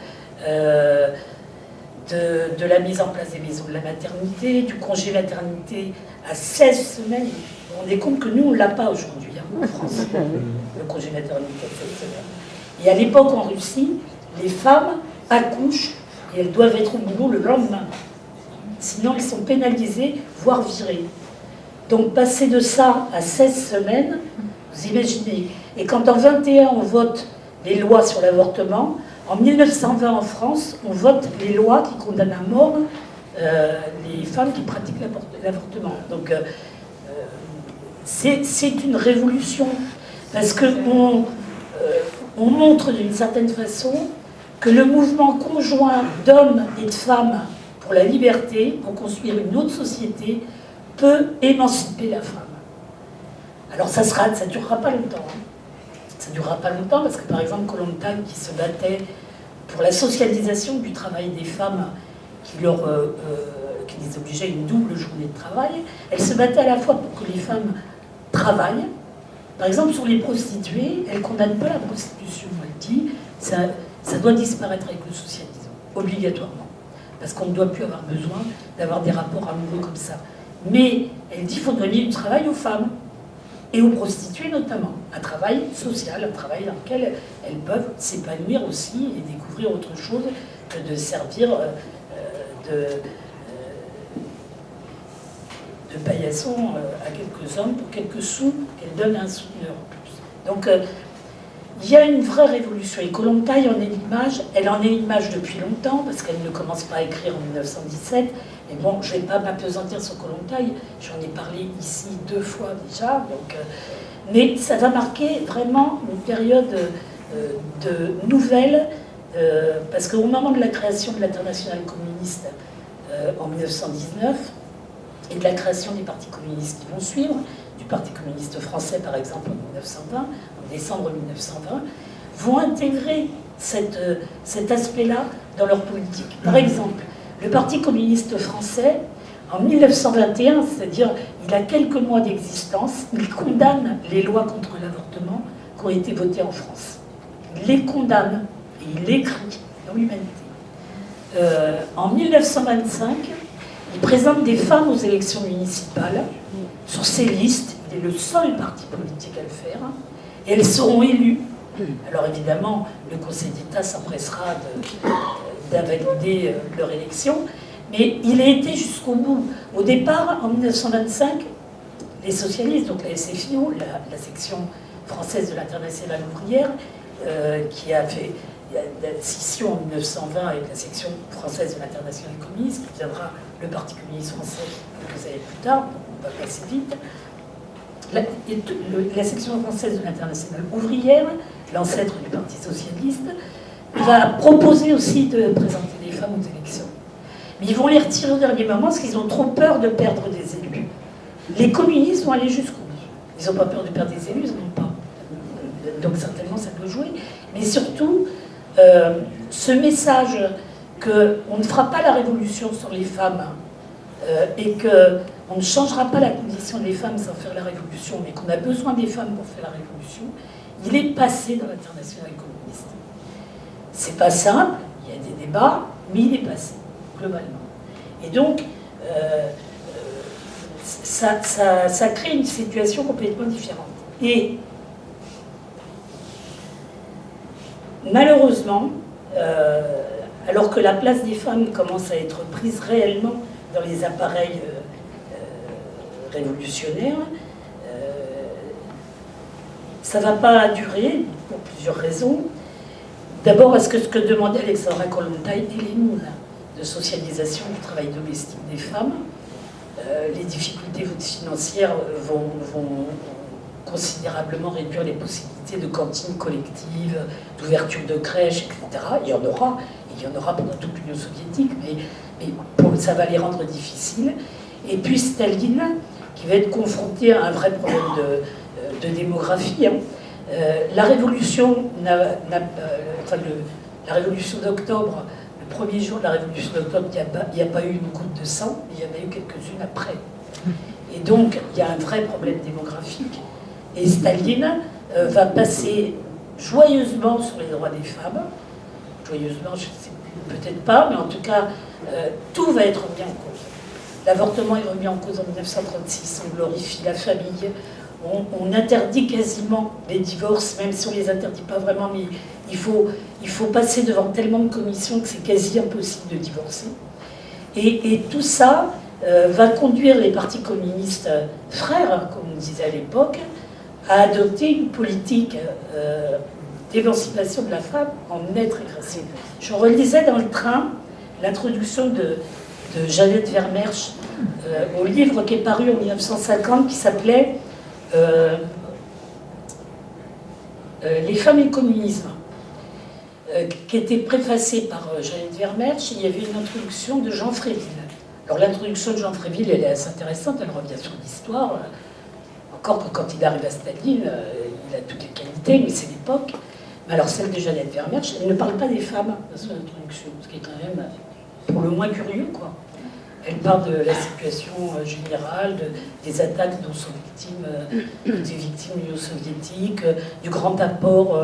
de la mise en place des maisons de la maternité, du congé maternité à 16 semaines. Vous vous rendez compte que nous, on ne l'a pas aujourd'hui en France, le congé maternité à 16 semaines. Et à l'époque, en Russie, les femmes accouchent et elles doivent être au boulot le lendemain. Sinon, elles sont pénalisées, voire virées. Donc, passer de ça à 16 semaines, vous imaginez. Et quand en 21, on vote les lois sur l'avortement, en 1920, en France, on vote les lois qui condamnent à mort les femmes qui pratiquent l'avortement. Donc, c'est une révolution, parce qu'on montre d'une certaine façon que le mouvement conjoint d'hommes et de femmes pour la liberté, pour construire une autre société, peut émanciper la femme. Alors ça ne durera pas longtemps. Hein. Ça ne durera pas longtemps parce que, par exemple, Kollontai, qui se battait pour la socialisation du travail des femmes, qui les obligeait à une double journée de travail, elle se battait à la fois pour que les femmes travaillent. Par exemple, sur les prostituées, elle ne condamne pas la prostitution. Elle dit ça doit disparaître avec le socialisme, obligatoirement. Parce qu'on ne doit plus avoir besoin d'avoir des rapports amoureux comme ça. Mais elle dit qu'il faut donner du travail aux femmes. Et aux prostituées notamment, un travail social, un travail dans lequel elles peuvent s'épanouir aussi et découvrir autre chose que de servir de paillasson à quelques hommes pour quelques sous qu'elles donnent un sou en plus. Donc il y a une vraie révolution. Et Kollontai en est l'image, elle en est l'image depuis longtemps, parce qu'elle ne commence pas à écrire en 1917. Et bon, je ne vais pas m'apesantir sur Kollontai, j'en ai parlé ici 2 fois déjà, donc, mais ça va marquer vraiment une période de nouvelle, parce qu'au moment de la création de l'Internationale communiste en 1919, et de la création des partis communistes qui vont suivre, du Parti communiste français par exemple en 1920, en décembre 1920, vont intégrer cet aspect-là dans leur politique. Par exemple, le Parti communiste français, en 1921, c'est-à-dire il a quelques mois d'existence, il condamne les lois contre l'avortement qui ont été votées en France. Il les condamne et il l'écrit dans l'Humanité. En 1925, il présente des femmes aux élections municipales. Sur ces listes, il est le seul parti politique à le faire. Et elles seront élues. Alors évidemment, le Conseil d'État s'empressera d'invalider leur élection. Mais il a été jusqu'au bout. Au départ, en 1925, les socialistes, donc la SFIO, la section française de l'Internationale ouvrière, qui a fait la scission en 1920 avec la section française de l'Internationale communiste, qui deviendra le Parti communiste français quelques années plus tard, on va passer vite. La section française de l'Internationale ouvrière, l'ancêtre du Parti socialiste, va proposer aussi de présenter des femmes aux élections. Mais ils vont les retirer au dernier moment parce qu'ils ont trop peur de perdre des élus. Les communistes vont aller jusqu'au bout. Ils n'ont pas peur de perdre des élus, ils n'en ont pas. Donc certainement ça doit jouer. Mais surtout, ce message qu'on ne fera pas la révolution sur les femmes et qu'on ne changera pas la condition des femmes sans faire la révolution, mais qu'on a besoin des femmes pour faire la révolution, il est passé dans l'Internationale communiste. C'est pas simple, il y a des débats, mais il est passé, globalement. Et donc, ça crée une situation complètement différente. Et malheureusement, alors que la place des femmes commence à être prise réellement dans les appareils révolutionnaires, ça ne va pas durer pour plusieurs raisons. D'abord parce que ce que demandait Alexandra Kollontai est l'hymne de socialisation du travail domestique des femmes. Les difficultés financières vont considérablement réduire les possibilités de cantines collectives, d'ouverture de crèches, etc. Il y en aura, et il y en aura pendant toute l'Union soviétique, mais ça va les rendre difficiles. Et puis Staline, qui va être confronté à un vrai problème de démographie. La révolution, la révolution d'octobre, le premier jour de la révolution d'octobre, il n'y a pas eu une goutte de sang, il y en a eu quelques-unes après. Et donc, il y a un vrai problème démographique. Et Staline va passer joyeusement sur les droits des femmes. Joyeusement, je ne sais peut-être pas, mais en tout cas, tout va être remis en cause. L'avortement est remis en cause en 1936, on glorifie la famille, on interdit quasiment les divorces, même si on ne les interdit pas vraiment, mais il faut passer devant tellement de commissions que c'est quasi impossible de divorcer. Et tout ça va conduire les partis communistes frères, comme on disait à l'époque, à adopter une politique d'émancipation de la femme en nette régression. Je relisais dans le train l'introduction de Jeannette Vermersch au livre qui est paru en 1950 qui s'appelait Les femmes et le communisme, qui était préfacé par Jeannette Vermersch. Il y avait une introduction de Jean Fréville. Alors l'introduction de Jean Fréville, elle est assez intéressante, elle revient sur l'histoire. Encore que quand il arrive à Staline, il a toutes les qualités, mais c'est l'époque. Mais alors celle de Jeannette Vermersch, elle ne parle pas des femmes dans son introduction, ce qui est quand même pour le moins curieux, quoi. Elle parle de la situation générale, des attaques dont sont victimes des victimes de l'Union soviétique, du grand apport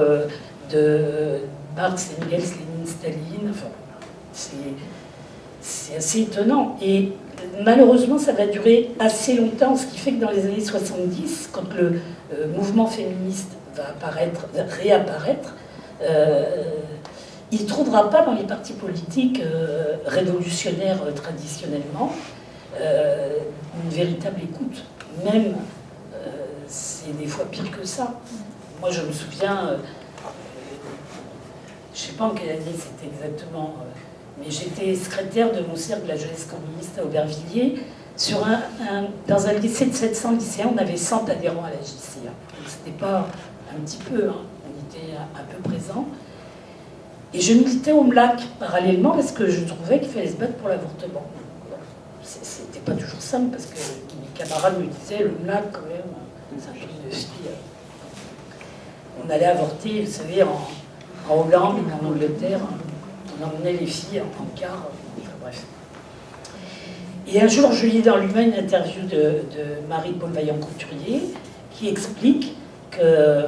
de Marx, Engels, Lénine, Staline. Enfin, c'est assez étonnant. Et malheureusement, ça va durer assez longtemps, ce qui fait que dans les années 70, quand le mouvement féministe va réapparaître, il ne trouvera pas dans les partis politiques révolutionnaires traditionnellement une véritable écoute. Même, c'est des fois pire que ça. Moi, je me souviens, je ne sais pas en quelle année c'était exactement, mais j'étais secrétaire de mon cercle de la jeunesse communiste à Aubervilliers. Dans un lycée de 700 lycéens, on avait 100 adhérents à la JCA. Donc c'était pas un petit peu, hein, on était un peu présents. Et je militais au MLAC parallèlement parce que je trouvais qu'il fallait se battre pour l'avortement. C'était pas toujours simple parce que mes camarades me disaient le MLAC quand même, c'est un pays de filles. On allait avorter, vous savez, en Hollande ou en Angleterre, on emmenait les filles en car, enfin bref. Et un jour, je lis dans l'Humain une interview de Marie-Paul Vaillant-Couturier qui explique que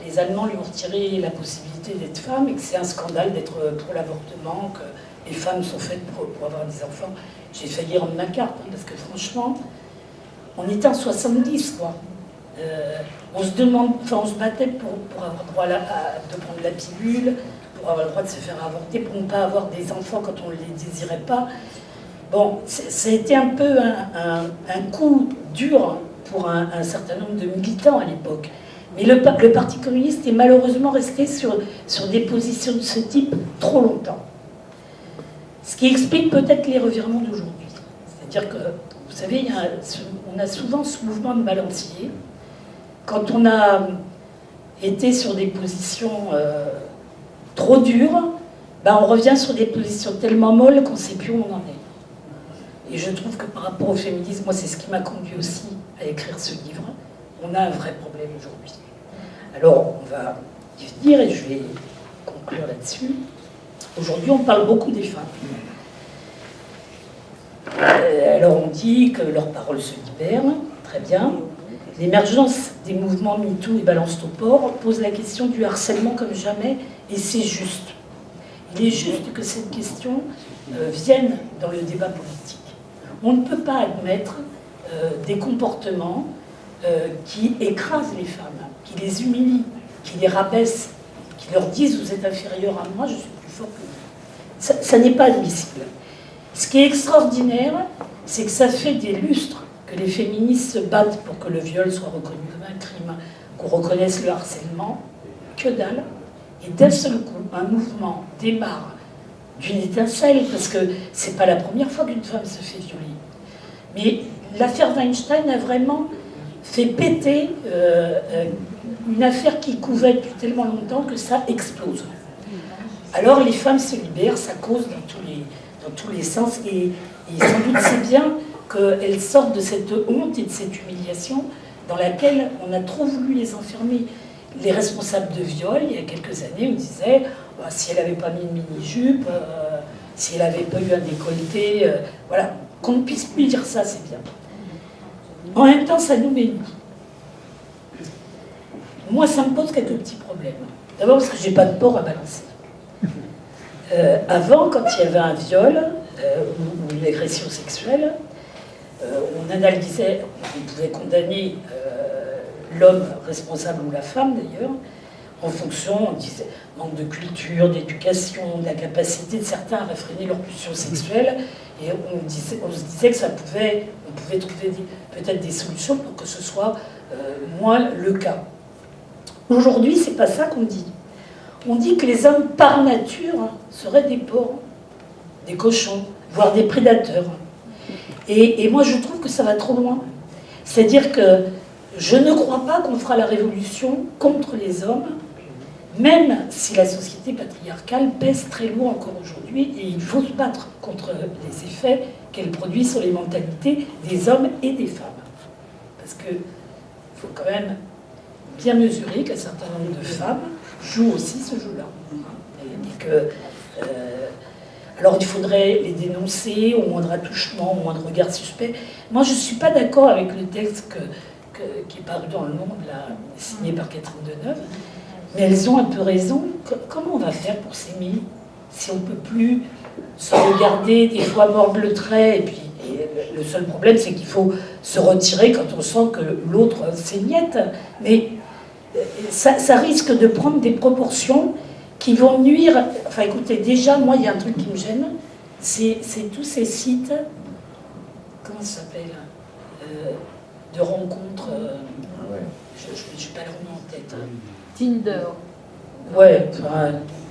les Allemands lui ont retiré la possibilité d'être femme et que c'est un scandale d'être pour l'avortement, les femmes sont faites pour avoir des enfants. J'ai failli rendre ma carte, parce que franchement, on était en 70, quoi. On se demande, enfin on se battait pour avoir le droit de prendre la pilule, pour avoir le droit de se faire avorter, pour ne pas avoir des enfants quand on ne les désirait pas. Bon, ça a été un peu un coup dur pour un certain nombre de militants à l'époque. Mais le Parti communiste est malheureusement resté sur des positions de ce type trop longtemps. Ce qui explique peut-être les revirements d'aujourd'hui. C'est-à-dire que, vous savez, on a souvent ce mouvement de balancier. Quand on a été sur des positions trop dures, ben on revient sur des positions tellement molles qu'on ne sait plus où on en est. Et je trouve que par rapport au féminisme, moi c'est ce qui m'a conduit aussi à écrire ce livre. On a un vrai problème aujourd'hui. Alors on va y venir et je vais conclure là-dessus. Aujourd'hui on parle beaucoup des femmes. Alors on dit que leurs paroles se libèrent, très bien. L'émergence des mouvements MeToo et Balance ton port pose la question du harcèlement comme jamais, et c'est juste. Il est juste que cette question vienne dans le débat politique. On ne peut pas admettre des comportements qui écrasent les femmes, qui les humilient, qui les rabaissent, qui leur disent « vous êtes inférieur à moi, je suis plus fort que vous ». Ça n'est pas admissible. Ce qui est extraordinaire, c'est que ça fait des lustres que les féministes se battent pour que le viol soit reconnu comme un crime, qu'on reconnaisse le harcèlement, que dalle. Et d'un seul coup, un mouvement démarre d'une étincelle, parce que c'est pas la première fois qu'une femme se fait violer. Mais l'affaire Weinstein a vraiment fait péter une affaire qui couvait depuis tellement longtemps que ça explose. Alors les femmes se libèrent, ça cause dans tous les sens, et sans doute c'est bien qu'elles sortent de cette honte et de cette humiliation dans laquelle on a trop voulu les enfermer. Les responsables de viol, il y a quelques années, on disait si elle n'avait pas mis une mini-jupe, si elle n'avait pas eu un décolleté, voilà, qu'on ne puisse plus dire ça, c'est bien. En même temps, ça nous bénit. Moi, ça me pose quelques petits problèmes. D'abord parce que je n'ai pas de porc à balancer. Avant, quand il y avait un viol ou une agression sexuelle, on analysait, on pouvait condamner l'homme responsable ou la femme d'ailleurs, en fonction, on disait, manque de culture, d'éducation, de la capacité de certains à réfréner leur pulsion sexuelle, et on se disait que on pouvait trouver peut-être des solutions pour que ce soit moins le cas. Aujourd'hui, c'est pas ça qu'on dit. On dit que les hommes par nature seraient des porcs, des cochons, voire des prédateurs. Et moi, je trouve que ça va trop loin. C'est-à-dire que je ne crois pas qu'on fera la révolution contre les hommes, même si la société patriarcale pèse très lourd encore aujourd'hui, et il faut se battre contre les effets qu'elle produit sur les mentalités des hommes et des femmes. Parce qu'il faut quand même bien mesurer qu'un certain nombre de femmes jouent aussi ce jeu-là. Alors il faudrait les dénoncer au moindre attouchement, au moindre regard suspect. Moi je ne suis pas d'accord avec le texte qui est paru dans Le Monde, là, signé par Catherine Deneuve, mais elles ont un peu raison. Comment on va faire pour s'aimer si on ne peut plus se regarder, des fois mordre le trait, et le seul problème c'est qu'il faut se retirer quand on sent que l'autre s'émiette. Mais ça risque de prendre des proportions qui vont nuire. Enfin écoutez, déjà moi il y a un truc qui me gêne, c'est tous ces sites, comment ça s'appelle, de rencontres, je n'ai pas le nom en tête. Tinder. Ouais,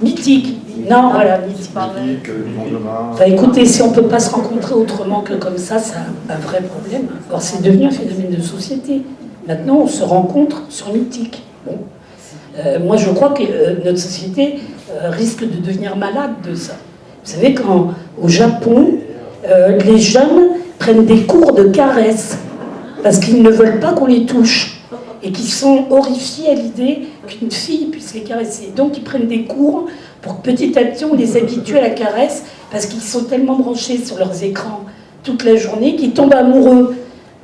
mythique. Non, voilà, mythique. Enfin écoutez, si on ne peut pas se rencontrer autrement que comme ça, c'est un vrai problème. Alors c'est devenu un phénomène de société. Maintenant on se rencontre sur mythique. Bon. Moi, je crois que notre société risque de devenir malade de ça. Vous savez qu'au Japon, les jeunes prennent des cours de caresses parce qu'ils ne veulent pas qu'on les touche et qu'ils sont horrifiés à l'idée qu'une fille puisse les caresser. Donc, ils prennent des cours pour que petit à petit, on les habitue à la caresse parce qu'ils sont tellement branchés sur leurs écrans toute la journée qu'ils tombent amoureux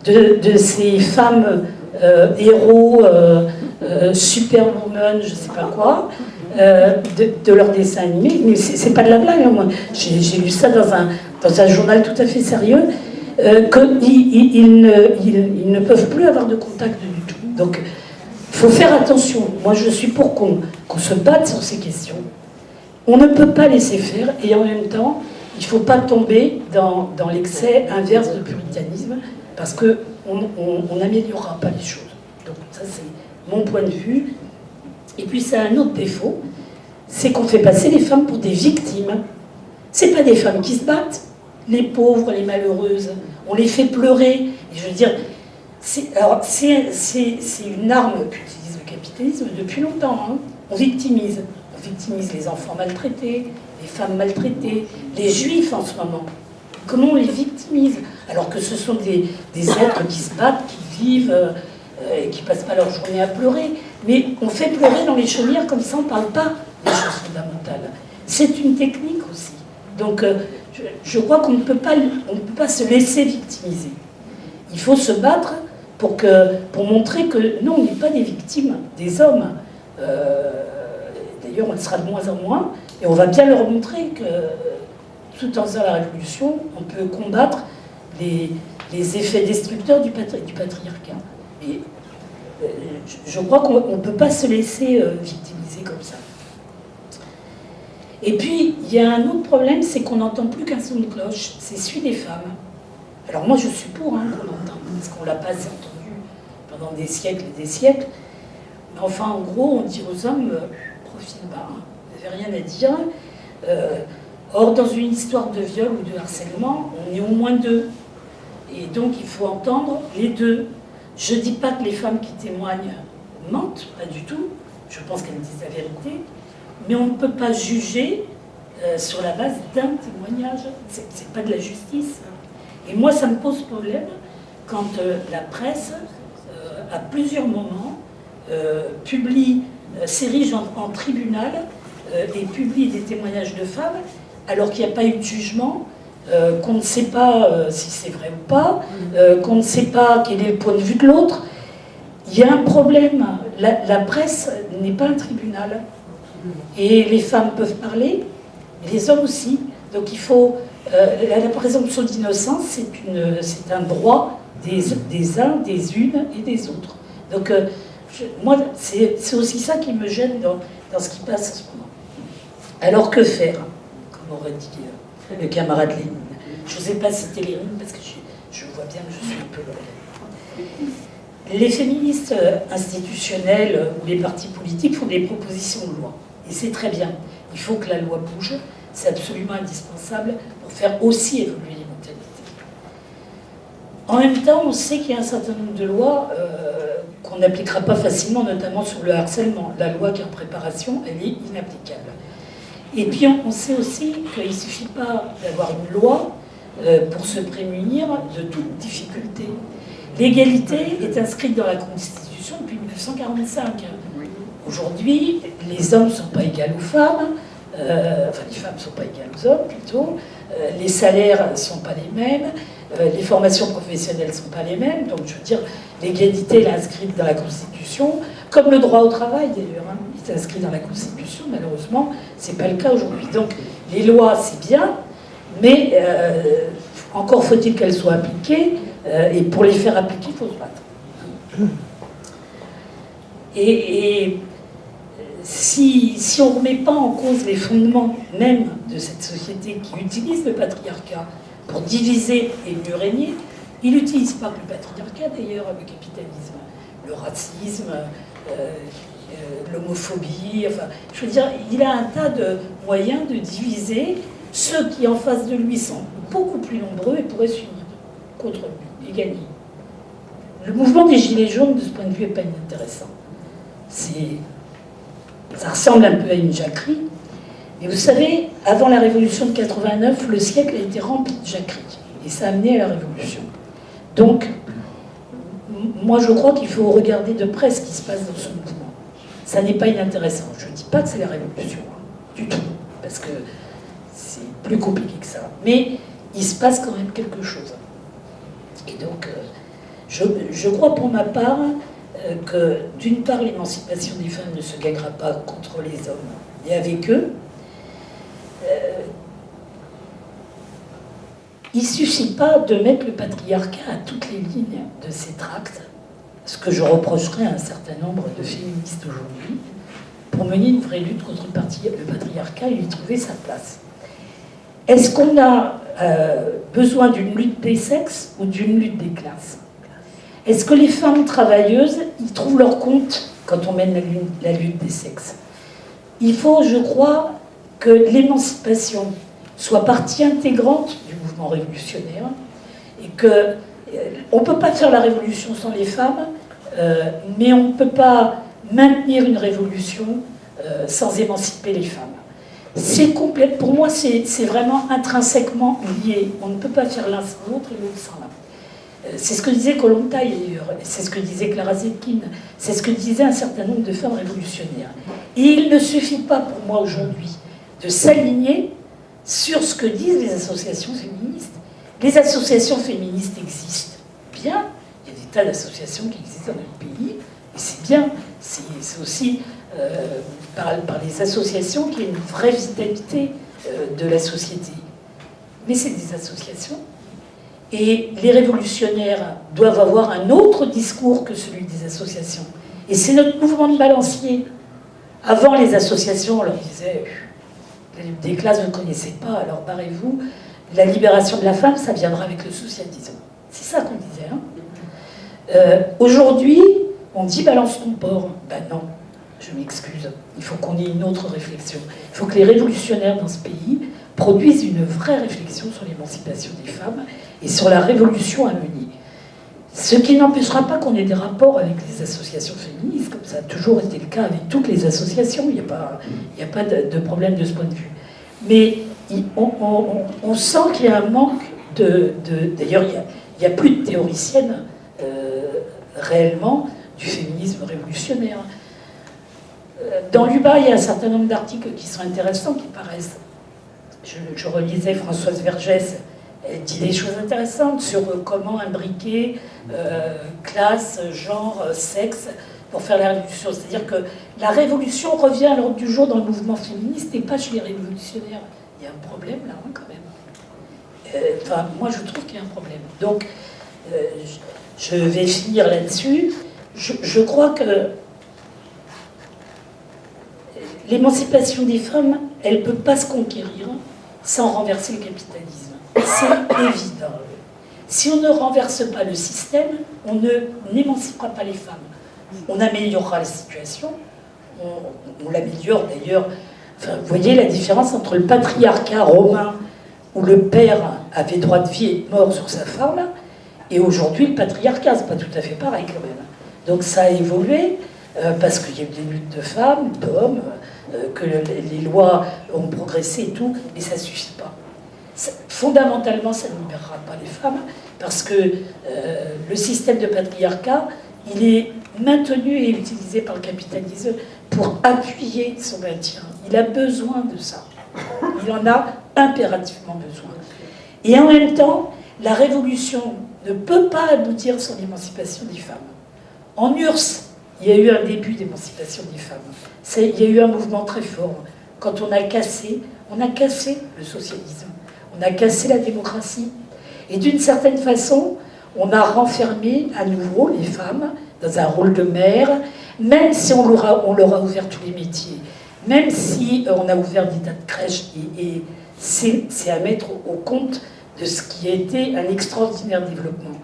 de ces femmes héros, superwoman, je sais pas quoi, de leur dessin animé. Mais c'est pas de la blague, hein, moi. J'ai lu ça dans un journal tout à fait sérieux, qu'ils ne peuvent plus avoir de contact du tout. Donc, il faut faire attention. Moi, je suis pour qu'on se batte sur ces questions. On ne peut pas laisser faire, et en même temps, il ne faut pas tomber dans l'excès inverse de puritanisme, parce qu'on n'améliorera pas les choses. Donc ça, c'est mon point de vue. Et puis, ça a un autre défaut, c'est qu'on fait passer les femmes pour des victimes. Ce n'est pas des femmes qui se battent, les pauvres, les malheureuses. On les fait pleurer. Et je veux dire, c'est une arme qu'utilise le capitalisme depuis longtemps. Hein. On victimise. On victimise les enfants maltraités, les femmes maltraitées, les juifs en ce moment. Comment on les victimise? Alors que ce sont des êtres qui se battent, qui vivent, et qui ne passent pas leur journée à pleurer. Mais on fait pleurer dans les chaumières, comme ça on ne parle pas des choses fondamentales. C'est une technique aussi. Donc je crois qu'on ne peut pas se laisser victimiser. Il faut se battre pour montrer que non, on n'est pas des victimes, des hommes. D'ailleurs, on le sera de moins en moins, et on va bien leur montrer que, tout en faisant la révolution, on peut combattre les effets destructeurs du patriarcat. Et je crois qu'on ne peut pas se laisser victimiser comme ça. Et puis, il y a un autre problème, c'est qu'on n'entend plus qu'un son de cloche, c'est celui des femmes. Alors moi, je suis pour qu'on l'entende, parce qu'on ne l'a pas assez entendu pendant des siècles et des siècles. Mais enfin, en gros, on dit aux hommes, profil bas, vous n'avez rien à dire. Or, dans une histoire de viol ou de harcèlement, on est au moins deux. Et donc, il faut entendre les deux. Je ne dis pas que les femmes qui témoignent mentent, pas du tout. Je pense qu'elles disent la vérité. Mais on ne peut pas juger sur la base d'un témoignage. Ce n'est pas de la justice. Et moi, ça me pose problème quand la presse, à plusieurs moments, s'érige en tribunal et publie des témoignages de femmes, alors qu'il n'y a pas eu de jugement, qu'on ne sait pas si c'est vrai ou pas, qu'on ne sait pas quel est le point de vue de l'autre. Il y a un problème. La presse n'est pas un tribunal. Et les femmes peuvent parler, mais les hommes aussi. Donc il faut... la présomption d'innocence, c'est un droit des uns, des unes et des autres. Donc moi, c'est aussi ça qui me gêne dans ce qui passe en ce moment. Alors que faire, comme aurait dit le camarade Lénine. Je ne sais pas citer Lénine parce que je vois bien que je suis un peu loin. Les féministes institutionnels ou les partis politiques font des propositions de loi. Et c'est très bien. Il faut que la loi bouge. C'est absolument indispensable pour faire aussi évoluer les mentalités. En même temps, on sait qu'il y a un certain nombre de lois qu'on n'appliquera pas facilement, notamment sur le harcèlement. La loi qui est en préparation, elle est inapplicable. Et puis on sait aussi qu'il ne suffit pas d'avoir une loi pour se prémunir de toute difficulté. L'égalité est inscrite dans la Constitution depuis 1945. Aujourd'hui, les hommes ne sont pas égaux aux femmes, enfin les femmes ne sont pas égales aux hommes plutôt, les salaires ne sont pas les mêmes, les formations professionnelles ne sont pas les mêmes, donc je veux dire, l'égalité est inscrite dans la Constitution, comme le droit au travail d'ailleurs, hein, il est inscrit dans la Constitution, malheureusement, ce n'est pas le cas aujourd'hui. Donc les lois, c'est bien, mais encore faut-il qu'elles soient appliquées, et pour les faire appliquer, il faut se battre. Et si on ne remet pas en cause les fondements même de cette société qui utilise le patriarcat pour diviser et mieux régner, il n'utilise pas que le patriarcat d'ailleurs, le capitalisme, le racisme, l'homophobie, enfin, je veux dire, il a un tas de moyens de diviser ceux qui en face de lui sont beaucoup plus nombreux et pourraient s'unir contre lui et gagner. Le mouvement des Gilets jaunes, de ce point de vue, n'est pas inintéressant. Ça ressemble un peu à une jacquerie. Mais vous savez, avant la révolution de 89, le siècle a été rempli de jacqueries. Et ça a amené à la révolution. Donc, moi je crois qu'il faut regarder de près ce qui se passe dans ce mouvement. Ça n'est pas inintéressant. Je ne dis pas que c'est la révolution, hein, du tout. Parce que c'est plus compliqué que ça. Mais il se passe quand même quelque chose. Et donc, Je crois pour ma part que d'une part l'émancipation des femmes ne se gagnera pas contre les hommes et avec eux. Il ne suffit pas de mettre le patriarcat à toutes les lignes de ces tracts, ce que je reprocherais à un certain nombre de féministes aujourd'hui, pour mener une vraie lutte contre le patriarcat et lui trouver sa place. Est-ce qu'on a besoin d'une lutte des sexes ou d'une lutte des classes? Est-ce que les femmes travailleuses y trouvent leur compte quand on mène la lutte des sexes? Il faut, je crois, que l'émancipation soit partie intégrante du mouvement révolutionnaire et que on ne peut pas faire la révolution sans les femmes, mais on ne peut pas maintenir une révolution sans émanciper les femmes. C'est complet. Pour moi, c'est vraiment intrinsèquement lié. On ne peut pas faire l'un sans l'autre et l'autre sans l'un. C'est ce que disait Kollontai d'ailleurs, c'est ce que disait Clara Zetkin, c'est ce que disaient un certain nombre de femmes révolutionnaires. Et il ne suffit pas pour moi aujourd'hui de s'aligner sur ce que disent les associations féministes. Les associations féministes existent bien, il y a des tas d'associations qui existent dans notre pays, et c'est bien, c'est aussi par les associations qu'il y a une vraie vitalité de la société. Mais c'est des associations. Et les révolutionnaires doivent avoir un autre discours que celui des associations. Et c'est notre mouvement de balancier. Avant, les associations, on leur disait la lutte des classes, vous ne connaissez pas, alors barrez-vous. La libération de la femme, ça viendra avec le socialisme. C'est ça qu'on disait. Hein. Aujourd'hui, on dit balance ton porc. Ben non, je m'excuse. Il faut qu'on ait une autre réflexion. Il faut que les révolutionnaires dans ce pays produisent une vraie réflexion sur l'émancipation des femmes et sur la révolution à mener. Ce qui n'empêchera pas qu'on ait des rapports avec les associations féministes, comme ça a toujours été le cas avec toutes les associations, il n'y a pas de problème de ce point de vue. Mais on sent qu'il y a un manque d'ailleurs, il n'y a plus de théoriciennes réellement du féminisme révolutionnaire. Dans l'UBA, il y a un certain nombre d'articles qui sont intéressants, qui paraissent... Je relisais Françoise Vergès, elle dit des choses intéressantes sur comment imbriquer classe, genre, sexe pour faire la révolution. C'est-à-dire que la révolution revient à l'ordre du jour dans le mouvement féministe et pas chez les révolutionnaires. Il y a un problème là, hein, quand même. Enfin, moi, je trouve qu'il y a un problème. Donc, je vais finir là-dessus. Je crois que l'émancipation des femmes, elle ne peut pas se conquérir sans renverser le capitalisme. C'est évident. Si on ne renverse pas le système, on n'émancipera pas les femmes. On améliorera la situation, on l'améliore d'ailleurs. Enfin, vous voyez la différence entre le patriarcat romain, où le père avait droit de vie et de mort sur sa femme, et aujourd'hui le patriarcat, c'est pas tout à fait pareil quand même. Donc ça a évolué, parce qu'il y a eu des luttes de femmes, d'hommes, que les lois ont progressé et tout, mais ça ne suffit pas. Fondamentalement, ça ne libérera pas les femmes, parce que le système de patriarcat, il est maintenu et utilisé par le capitalisme pour appuyer son maintien. Il a besoin de ça. Il en a impérativement besoin. Et en même temps, la révolution ne peut pas aboutir sans l'émancipation des femmes. En URSS, il y a eu un début d'émancipation des femmes. Il y a eu un mouvement très fort. Quand on a cassé le socialisme, on a cassé la démocratie. Et d'une certaine façon, on a renfermé à nouveau les femmes dans un rôle de mère, même si on leur a ouvert tous les métiers, même si on a ouvert des tas de crèches. Et c'est à mettre au compte de ce qui a été un extraordinaire développement.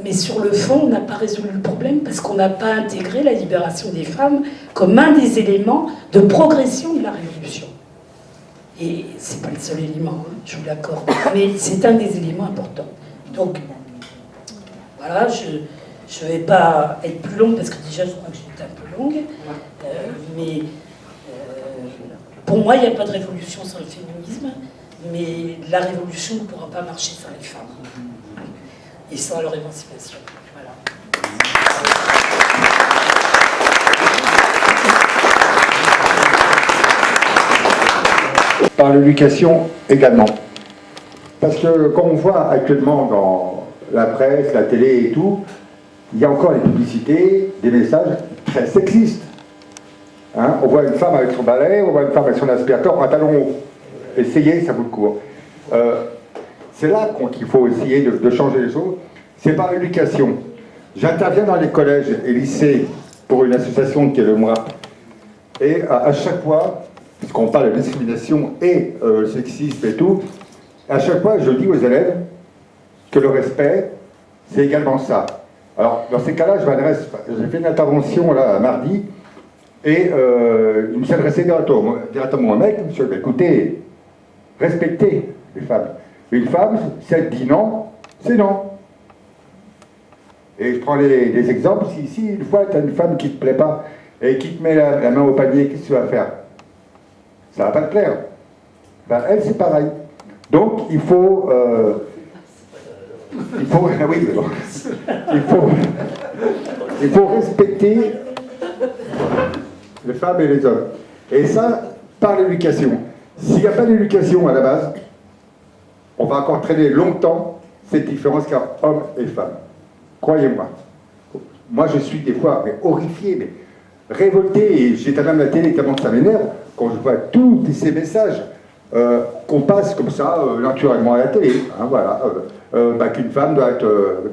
Mais sur le fond, on n'a pas résolu le problème parce qu'on n'a pas intégré la libération des femmes comme un des éléments de progression de la révolution. Et c'est pas le seul élément, hein, je vous l'accorde, mais c'est un des éléments importants. Donc, voilà, je ne vais pas être plus longue parce que déjà je crois que j'étais un peu longue, mais pour moi, il n'y a pas de révolution sans le féminisme, mais la révolution ne pourra pas marcher sans les femmes. Et sans leur émancipation. Voilà. Par l'éducation également. Parce que, comme on voit actuellement dans la presse, la télé et tout, il y a encore des publicités, des messages très sexistes. Hein, on voit une femme avec son balai, on voit une femme avec son aspirateur, un talon haut. Essayez, ça vaut le coup. C'est là qu'il faut essayer de changer les choses. C'est par l'éducation. J'interviens dans les collèges et lycées pour une association qui est le MRAP. Et à chaque fois, puisqu'on parle de discrimination et sexisme et tout, à chaque fois, je dis aux élèves que le respect, c'est également ça. Alors, dans ces cas-là, j'ai fait une intervention là, mardi, et il me s'est adressé directement au mec, il me dit, écoutez, respectez les femmes. Une femme, si elle dit non, c'est non. Et je prends des exemples, si une fois tu as une femme qui ne te plaît pas, et qui te met la main au panier, qu'est-ce que tu vas faire? Ça ne va pas te plaire. Ben, elle, c'est pareil. Donc, il faut respecter les femmes et les hommes. Et ça, par l'éducation. S'il n'y a pas d'éducation à la base, on va encore traîner longtemps cette différence entre hommes et femmes. Croyez-moi. Moi, je suis des fois horrifié, mais révolté, et j'étais même à la télé tellement que ça m'énerve, quand je vois tous ces messages qu'on passe comme ça, naturellement à la télé, hein, voilà, qu'une femme doit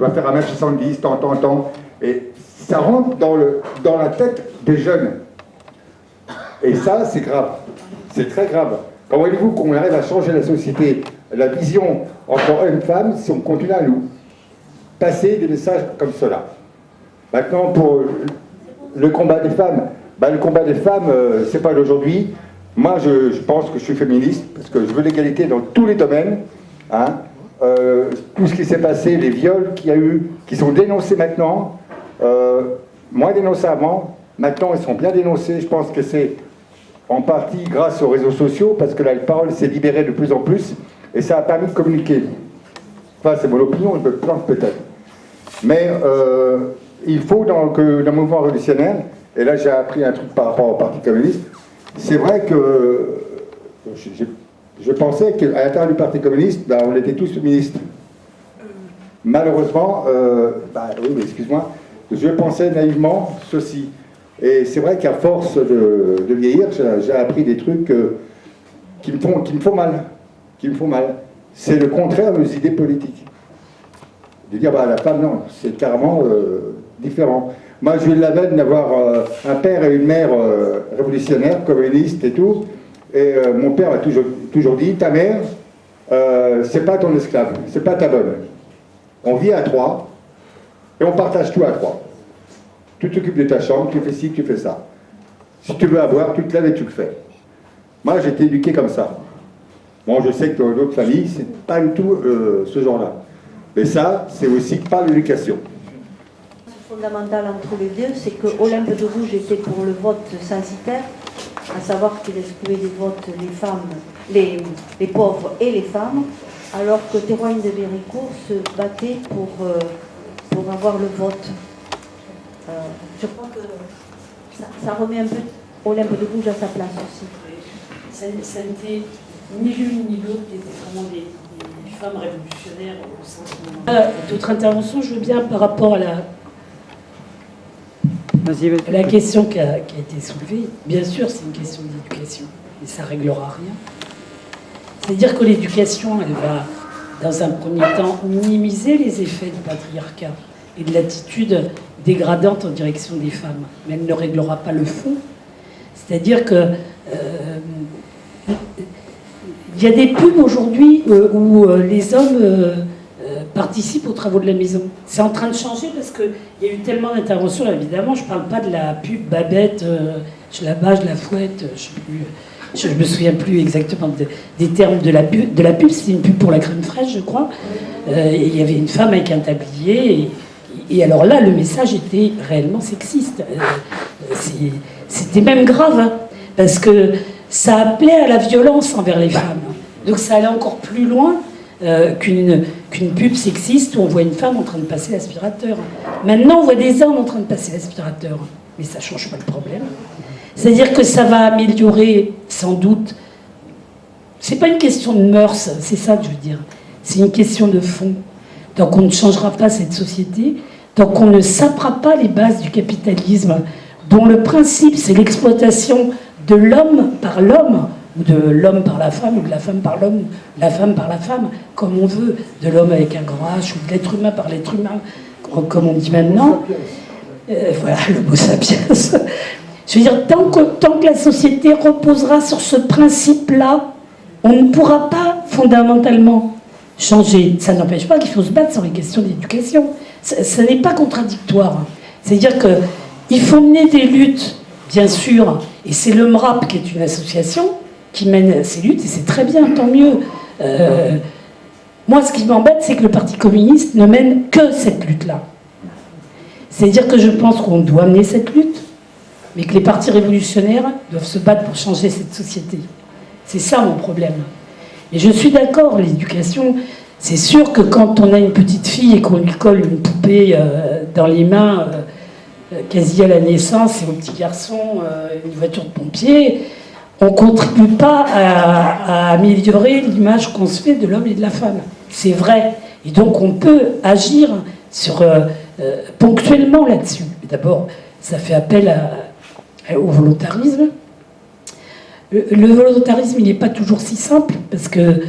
faire 1m70, tant, et ça rentre dans la tête des jeunes. Et ça, c'est grave. C'est très grave. Comment voulez-vous qu'on arrive à changer la société, la vision entre homme-femme, si on continue à nous passer des messages comme cela? Maintenant, pour le combat des femmes, le combat des femmes, c'est pas d'aujourd'hui. Moi, je pense que je suis féministe, parce que je veux l'égalité dans tous les domaines. Hein. Tout ce qui s'est passé, les viols qu'il y a eu, qui sont dénoncés maintenant, moins dénoncés avant, maintenant ils sont bien dénoncés. Je pense que c'est en partie grâce aux réseaux sociaux, parce que la parole s'est libérée de plus en plus, et ça a permis de communiquer. Enfin, c'est mon opinion, je me plante peut-être. Mais il faut, dans le mouvement révolutionnaire, et là j'ai appris un truc par rapport au Parti communiste, c'est vrai que je pensais qu'à l'intérieur du Parti communiste, on était tous féministes. Malheureusement, oui, mais excuse-moi, je pensais naïvement ceci. Et c'est vrai qu'à force de vieillir, j'ai appris des trucs qui me font mal. C'est le contraire de nos idées politiques. De dire, la femme, non, c'est carrément différent. Moi, j'ai eu la veine d'avoir un père et une mère révolutionnaires, communistes et tout. Et mon père m'a toujours dit, ta mère, c'est pas ton esclave, c'est pas ta bonne. On vit à trois, et on partage tout à trois. Tu t'occupes de ta chambre, tu fais ci, tu fais ça. Si tu veux avoir, tu te lèves et tu le fais. Moi, j'ai été éduqué comme ça. Bon, je sais que dans d'autres familles, c'est pas du tout ce genre-là. Mais ça, c'est aussi par l'éducation. Fondamental entre les deux, c'est que Olympe de Gouges était pour le vote censitaire, à savoir qu'il excluait des votes les femmes, les pauvres et les femmes, alors que Théroigne de Véricourt se battait pour avoir le vote. Je crois que ça remet un peu Olympe de Gouges à sa place aussi. Ça n'était ni l'une ni l'autre, qui étaient vraiment des femmes révolutionnaires au sens. D'autres interventions, je veux bien par rapport à la question qui a été soulevée. Bien sûr, c'est une question d'éducation, mais ça ne réglera rien. C'est-à-dire que l'éducation, elle va, dans un premier temps, minimiser les effets du patriarcat et de l'attitude dégradante en direction des femmes, mais elle ne réglera pas le fond. C'est-à-dire que il y a des pubs aujourd'hui où les hommes participent aux travaux de la maison. C'est en train de changer parce qu'il y a eu tellement d'interventions. Évidemment, je ne parle pas de la pub Babette, je la bats, je la fouette, je ne me souviens plus exactement des termes de la pub. C'était une pub pour la crème fraîche, je crois. Il y avait une femme avec un tablier. Et alors là, le message était réellement sexiste. C'était même grave, hein, parce que ça appelait à la violence envers les femmes. Donc ça allait encore plus loin qu'une pub sexiste où on voit une femme en train de passer l'aspirateur. Maintenant, on voit des hommes en train de passer l'aspirateur. Mais ça ne change pas le problème. C'est-à-dire que ça va améliorer, sans doute. C'est pas une question de mœurs, c'est ça que je veux dire. C'est une question de fond. tant qu'on ne changera pas cette société, tant qu'on ne sapera pas les bases du capitalisme, dont le principe c'est l'exploitation de l'homme par l'homme, ou de l'homme par la femme, ou de la femme par l'homme, ou de la femme par la femme, comme on veut, de l'homme avec un grand H, ou de l'être humain par l'être humain, comme on dit maintenant. Voilà, le mot sapiens. Je veux dire, tant que la société reposera sur ce principe-là, on ne pourra pas fondamentalement changer. Ça n'empêche pas qu'il faut se battre sur les questions d'éducation. Ça n'est pas contradictoire. C'est-à-dire qu'il faut mener des luttes, bien sûr, et c'est le MRAP qui est une association qui mène ces luttes, et c'est très bien, tant mieux. Moi, ce qui m'embête, c'est que le Parti communiste ne mène que cette lutte-là. C'est-à-dire que je pense qu'on doit mener cette lutte, mais que les partis révolutionnaires doivent se battre pour changer cette société. C'est ça mon problème. Et je suis d'accord, l'éducation, c'est sûr que quand on a une petite fille et qu'on lui colle une poupée dans les mains, quasi à la naissance, et au petit garçon, une voiture de pompier, on ne contribue pas à améliorer l'image qu'on se fait de l'homme et de la femme. C'est vrai. Et donc on peut agir sur, ponctuellement là-dessus. D'abord, ça fait appel au volontarisme. Le volontarisme, il n'est pas toujours si simple, parce que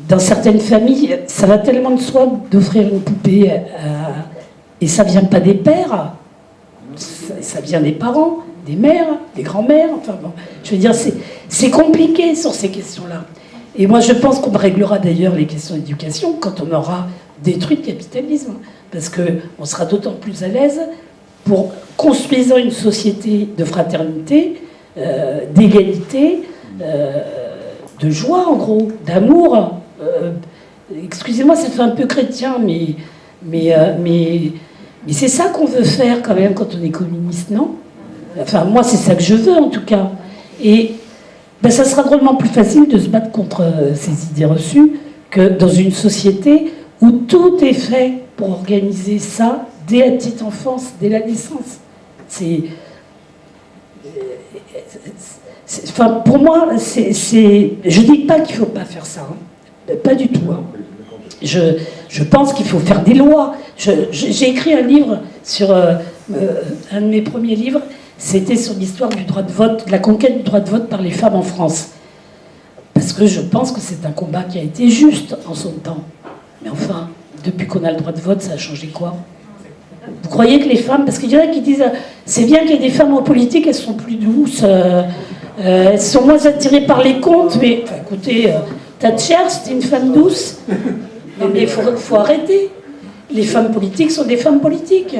dans certaines familles, ça va tellement de soi d'offrir une poupée, et ça ne vient pas des pères, ça vient des parents, des mères, des grands-mères, enfin bon, je veux dire, c'est compliqué sur ces questions-là. Et moi, je pense qu'on réglera d'ailleurs les questions d'éducation quand on aura détruit le capitalisme, parce qu'on sera d'autant plus à l'aise pour construisant une société de fraternité, d'égalité, de joie en gros, d'amour. Excusez-moi, ça fait un peu chrétien, mais c'est ça qu'on veut faire quand même quand on est communiste, non? Enfin, moi, c'est ça que je veux en tout cas. Et ben, ça sera drôlement plus facile de se battre contre ces idées reçues que dans une société où tout est fait pour organiser ça dès la petite enfance, dès la naissance. Enfin, pour moi, je dis pas qu'il faut pas faire ça, hein. Pas du tout. Hein. Je pense qu'il faut faire des lois. J'ai écrit un livre sur un de mes premiers livres, c'était sur l'histoire du droit de vote, de la conquête du droit de vote par les femmes en France. Parce que je pense que c'est un combat qui a été juste en son temps. Mais enfin, depuis qu'on a le droit de vote, ça a changé quoi? Vous croyez que les femmes, parce qu'il y en a qui disent c'est bien qu'il y ait des femmes en politique, elles sont plus douces, elles sont moins attirées par les comptes, mais enfin, écoutez, Thatcher, c'était une femme douce. Mais il faut arrêter. Les femmes politiques sont des femmes politiques.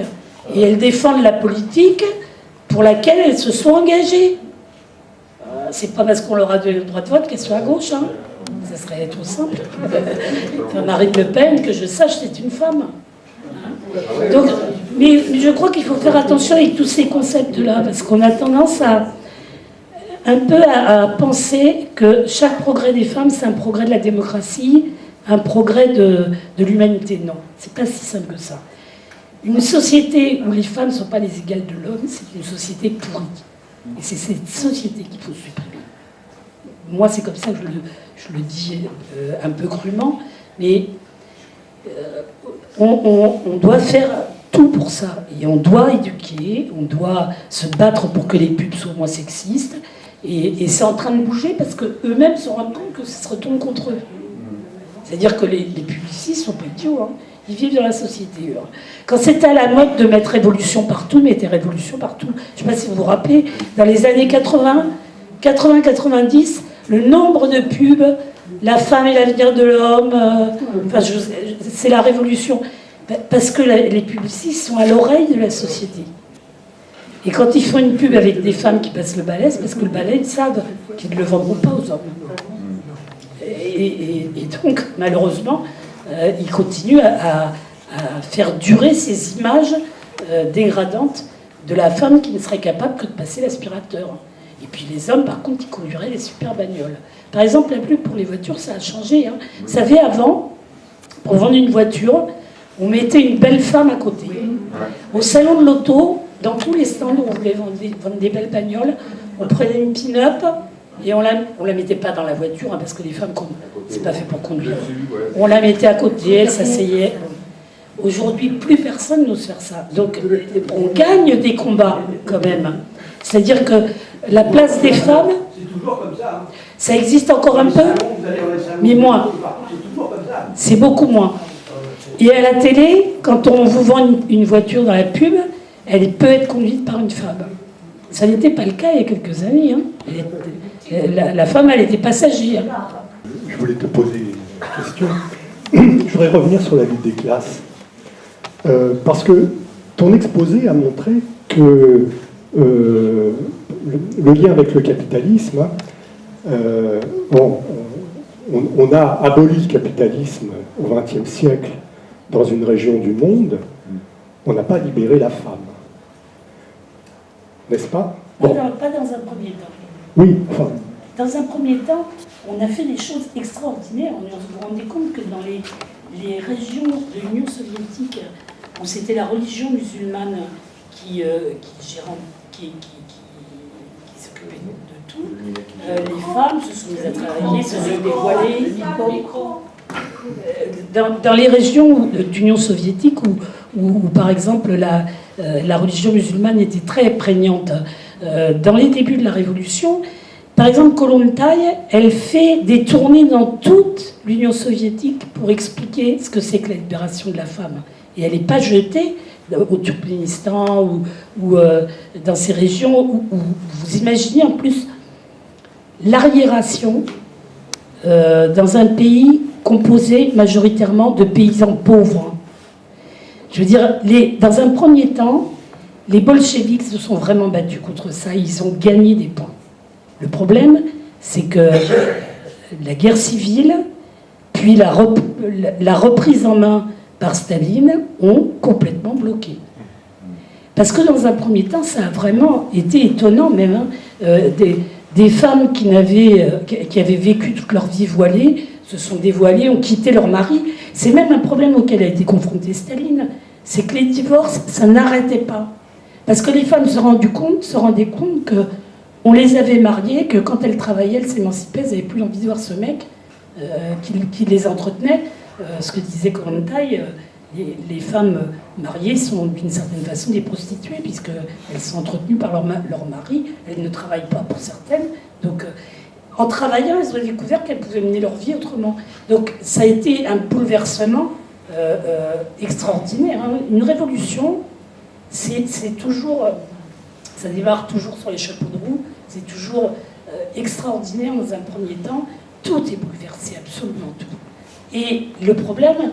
Et elles défendent la politique pour laquelle elles se sont engagées. C'est pas parce qu'on leur a donné le droit de vote qu'elles sont à gauche. Hein. Ça serait trop simple. Enfin, Marine Le Pen, que je sache, c'est une femme. Donc, mais je crois qu'il faut faire attention avec tous ces concepts-là, parce qu'on a tendance à penser que chaque progrès des femmes, c'est un progrès de la démocratie, un progrès de l'humanité. Non, c'est pas si simple que ça. Une société où les femmes ne sont pas les égales de l'homme, c'est une société pourrie. Et c'est cette société qu'il faut supprimer. Moi, c'est comme ça que je le dis un peu crûment, mais on doit faire tout pour ça. Et on doit éduquer, on doit se battre pour que les pubs soient moins sexistes. Et c'est en train de bouger parce qu'eux-mêmes se rendent compte que ça se retourne contre eux. C'est-à-dire que les publicistes sont pas idiots, hein. Ils vivent dans la société. Eux. Quand c'était à la mode de mettre révolution partout, mettez révolution partout. Je ne sais pas si vous vous rappelez, dans les années 80-90, le nombre de pubs, la femme et l'avenir de l'homme, c'est la révolution. Parce que les publicistes sont à l'oreille de la société. Et quand ils font une pub avec des femmes qui passent le balai, c'est parce que le balai, ils savent qu'ils ne le vendront pas aux hommes. Et donc, malheureusement, ils continuent à faire durer ces images dégradantes de la femme qui ne serait capable que de passer l'aspirateur. Et puis les hommes, par contre, qui conduiraient des super bagnoles. Par exemple, la pub pour les voitures, ça a changé. Hein. Vous savez, avant, pour vendre une voiture, on mettait une belle femme à côté. Au salon de l'auto, dans tous les stands où on voulait vendre des belles bagnoles, on prenait une pin-up Et on la mettait pas dans la voiture, hein, parce que les femmes, c'est pas fait pour conduire. On la mettait à côté, elle s'asseyait. Aujourd'hui, plus personne n'ose faire ça. Donc, on gagne des combats, quand même. C'est-à-dire que la place des femmes, ça existe encore un peu, mais moins. C'est beaucoup moins. Et à la télé, quand on vous vend une voiture dans la pub, elle peut être conduite par une femme. Ça n'était pas le cas il y a quelques années. Hein. La femme, elle était passager. Hein. Je voulais te poser une question. Je voudrais revenir sur la lutte des classes. Parce que ton exposé a montré que le lien avec le capitalisme, on a aboli le capitalisme au XXe siècle dans une région du monde, on n'a pas libéré la femme. N'est-ce pas? Bon. Pas dans un premier temps. Oui, enfin. Dans un premier temps, on a fait des choses extraordinaires. On se rendait compte que dans les régions de l'Union soviétique, où c'était la religion musulmane qui s'occupait de tout, les femmes se sont mises à travailler, se sont dévoilées. Dans les régions d'Union soviétique où par exemple, la religion musulmane était très prégnante, dans les débuts de la Révolution, par exemple, Kollontai, elle fait des tournées dans toute l'Union soviétique pour expliquer ce que c'est que la libération de la femme. Et elle n'est pas jetée au Turkménistan ou dans ces régions où vous imaginez en plus l'arriération dans un pays composé majoritairement de paysans pauvres. Je veux dire, dans un premier temps, les bolcheviks se sont vraiment battus contre ça, ils ont gagné des points. Le problème, c'est que la guerre civile, puis la reprise en main par Staline, ont complètement bloqué. Parce que dans un premier temps, ça a vraiment été étonnant même. Des femmes qui avaient vécu toute leur vie voilées, se sont dévoilées, ont quitté leur mari. C'est même un problème auquel a été confronté Staline. C'est que les divorces, ça n'arrêtait pas. Parce que les femmes se rendaient compte qu'on les avait mariées, que quand elles travaillaient, elles s'émancipaient, elles n'avaient plus envie de voir ce mec qui les entretenait. Ce que disait Kollontai, les femmes mariées sont d'une certaine façon des prostituées, puisqu'elles sont entretenues par leur mari, elles ne travaillent pas pour certaines. Donc, en travaillant, elles ont découvert qu'elles pouvaient mener leur vie autrement. Donc, ça a été un bouleversement extraordinaire. Hein. Une révolution, c'est toujours... ça démarre toujours sur les chapeaux de roue, c'est toujours extraordinaire dans un premier temps. Tout est bouleversé, absolument tout. Et le problème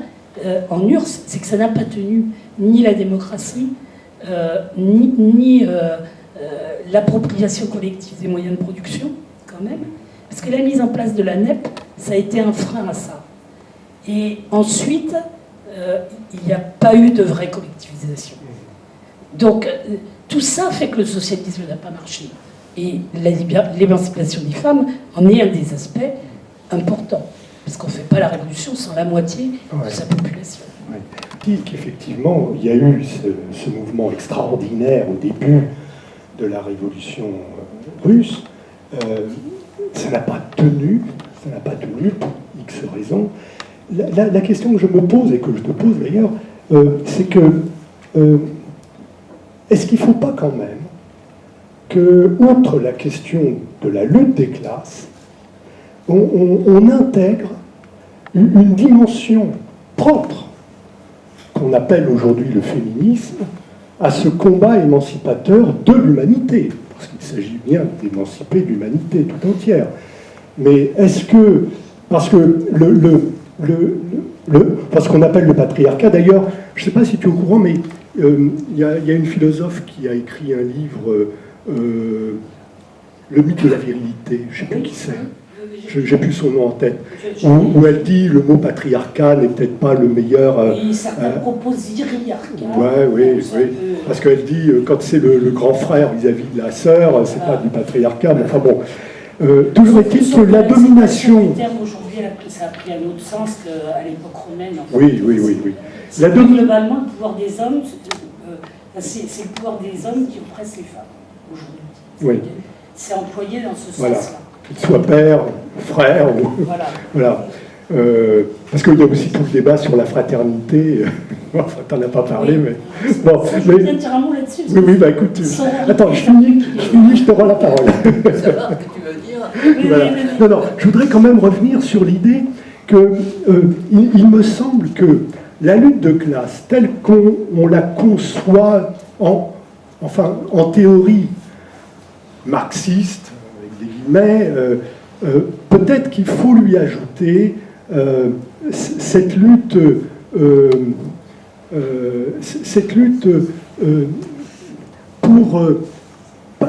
en URSS, c'est que ça n'a pas tenu ni la démocratie, ni l'appropriation collective des moyens de production, quand même. Parce que la mise en place de la NEP, ça a été un frein à ça. Et ensuite, il n'y a pas eu de vraie collectivisation. Donc, tout ça fait que le socialisme n'a pas marché. Et l'émancipation des femmes en est un des aspects importants. Parce qu'on ne fait pas la révolution sans la moitié de sa population. Ouais. Dit qu'effectivement, il y a eu ce mouvement extraordinaire au début de la révolution russe. Ça n'a pas tenu pour X raisons. La question que je me pose, et que je te pose d'ailleurs, c'est que est-ce qu'il ne faut pas quand même que, outre la question de la lutte des classes, on intègre une dimension propre qu'on appelle aujourd'hui le féminisme à ce combat émancipateur de l'humanité, parce qu'il s'agit bien d'émanciper l'humanité tout entière. Mais est-ce que, parce que ce qu'on appelle le patriarcat, d'ailleurs, je ne sais pas si tu es au courant, mais il y a une philosophe qui a écrit un livre, Le mythe de la virilité, je ne sais plus qui c'est. J'ai plus son nom en tête, où elle dit le mot patriarcat n'est peut-être pas le meilleur. Certains proposent iriarcat. Oui. Parce qu'elle dit quand c'est le grand frère vis-à-vis de la sœur, c'est pas du patriarcat, mais enfin bon. Toujours est-il que la domination. Le terme aujourd'hui, ça a pris un autre sens qu'à l'époque romaine. En fait. Oui. Globalement, le pouvoir des hommes, c'est le pouvoir des hommes qui oppressent les femmes aujourd'hui. Oui. C'est employé dans ce Voilà. sens-là. qu'il soit père, frère, ou, Voilà. voilà. Parce qu'il y a aussi tout le débat sur la fraternité. Enfin, t'en as pas parlé, Oui. mais bon. Je veux bien dire un mot là-dessus. Oui, oui, bah écoute, attends, je finis, je te rends la parole. Savoir ce que tu veux dire. Voilà. Non, non, je voudrais quand même revenir sur l'idée que il me semble que la lutte de classe, telle qu'on la conçoit en théorie marxiste, avec des guillemets, peut-être qu'il faut lui ajouter cette lutte pour,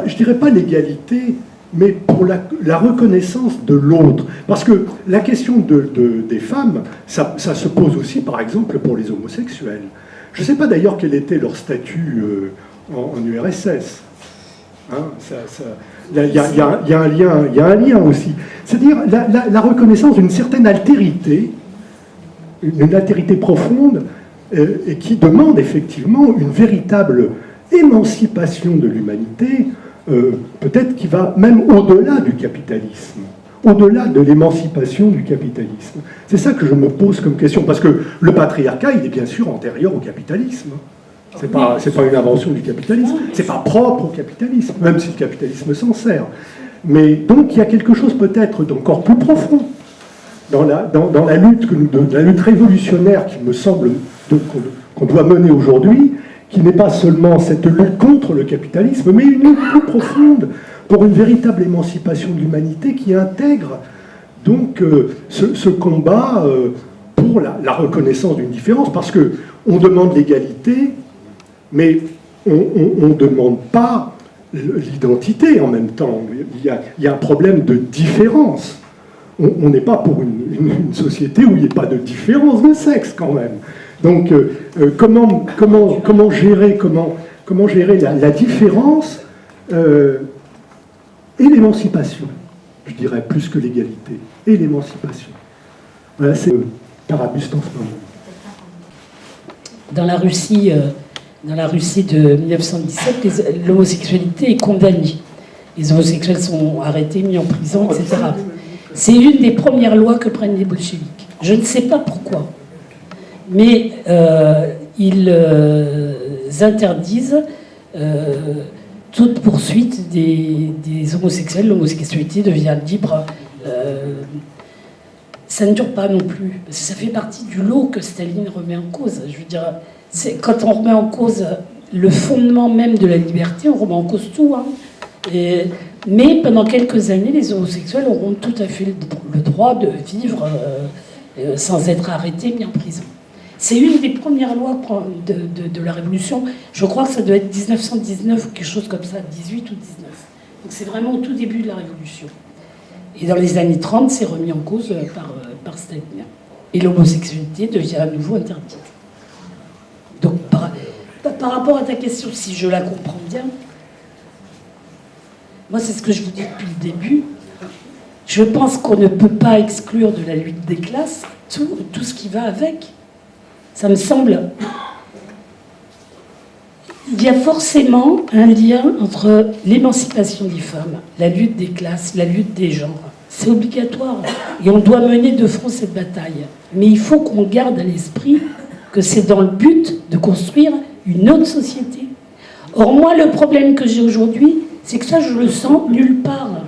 je dirais pas l'égalité, mais pour la reconnaissance de l'autre. Parce que la question des femmes, ça se pose aussi, par exemple, pour les homosexuels. Je ne sais pas d'ailleurs quel était leur statut en URSS. Hein, il y a un lien aussi. C'est-à-dire la reconnaissance d'une certaine altérité, une altérité profonde, et qui demande effectivement une véritable émancipation de l'humanité, peut-être qui va même au-delà du capitalisme, au-delà de l'émancipation du capitalisme. C'est ça que je me pose comme question, parce que le patriarcat, il est bien sûr antérieur au capitalisme. C'est pas une invention du capitalisme, c'est pas propre au capitalisme, même si le capitalisme s'en sert. Mais donc il y a quelque chose peut-être d'encore plus profond dans la lutte la lutte révolutionnaire qui me semble qu'on doit mener aujourd'hui, qui n'est pas seulement cette lutte contre le capitalisme, mais une lutte plus profonde pour une véritable émancipation de l'humanité qui intègre donc ce combat pour la reconnaissance d'une différence, parce qu'on demande l'égalité, mais on ne demande pas l'identité en même temps. Il y a un problème de différence. On n'est pas pour une société où il n'y ait pas de différence de sexe quand même. Donc comment gérer la différence et l'émancipation, je dirais, plus que l'égalité, et l'émancipation. Voilà, c'est Tarabust en ce moment. Dans la Russie de 1917, l'homosexualité est condamnée. Les homosexuels sont arrêtés, mis en prison, etc. C'est une des premières lois que prennent les bolcheviks. Je ne sais pas pourquoi, mais ils interdisent toute poursuite des homosexuels. L'homosexualité devient libre. Ça ne dure pas non plus, parce que ça fait partie du lot que Staline remet en cause. Je veux dire, quand on remet en cause le fondement même de la liberté, on remet en cause tout. Hein. Mais pendant quelques années, les homosexuels auront tout à fait le droit de vivre sans être arrêtés, mis en prison. C'est une des premières lois de la Révolution. Je crois que ça doit être 1919 ou quelque chose comme ça, 18 ou 19. Donc c'est vraiment au tout début de la Révolution. Et dans les années 30, c'est remis en cause par Staline. Et l'homosexualité devient à nouveau interdite. Donc par rapport à ta question, si je la comprends bien, moi c'est ce que je vous dis depuis le début, je pense qu'on ne peut pas exclure de la lutte des classes tout ce qui va avec. Ça me semble... Il y a forcément un lien entre l'émancipation des femmes, la lutte des classes, la lutte des genres. C'est obligatoire. Et on doit mener de front cette bataille. Mais il faut qu'on garde à l'esprit que c'est dans le but de construire une autre société. Or, moi, le problème que j'ai aujourd'hui, c'est que ça, je le sens nulle part.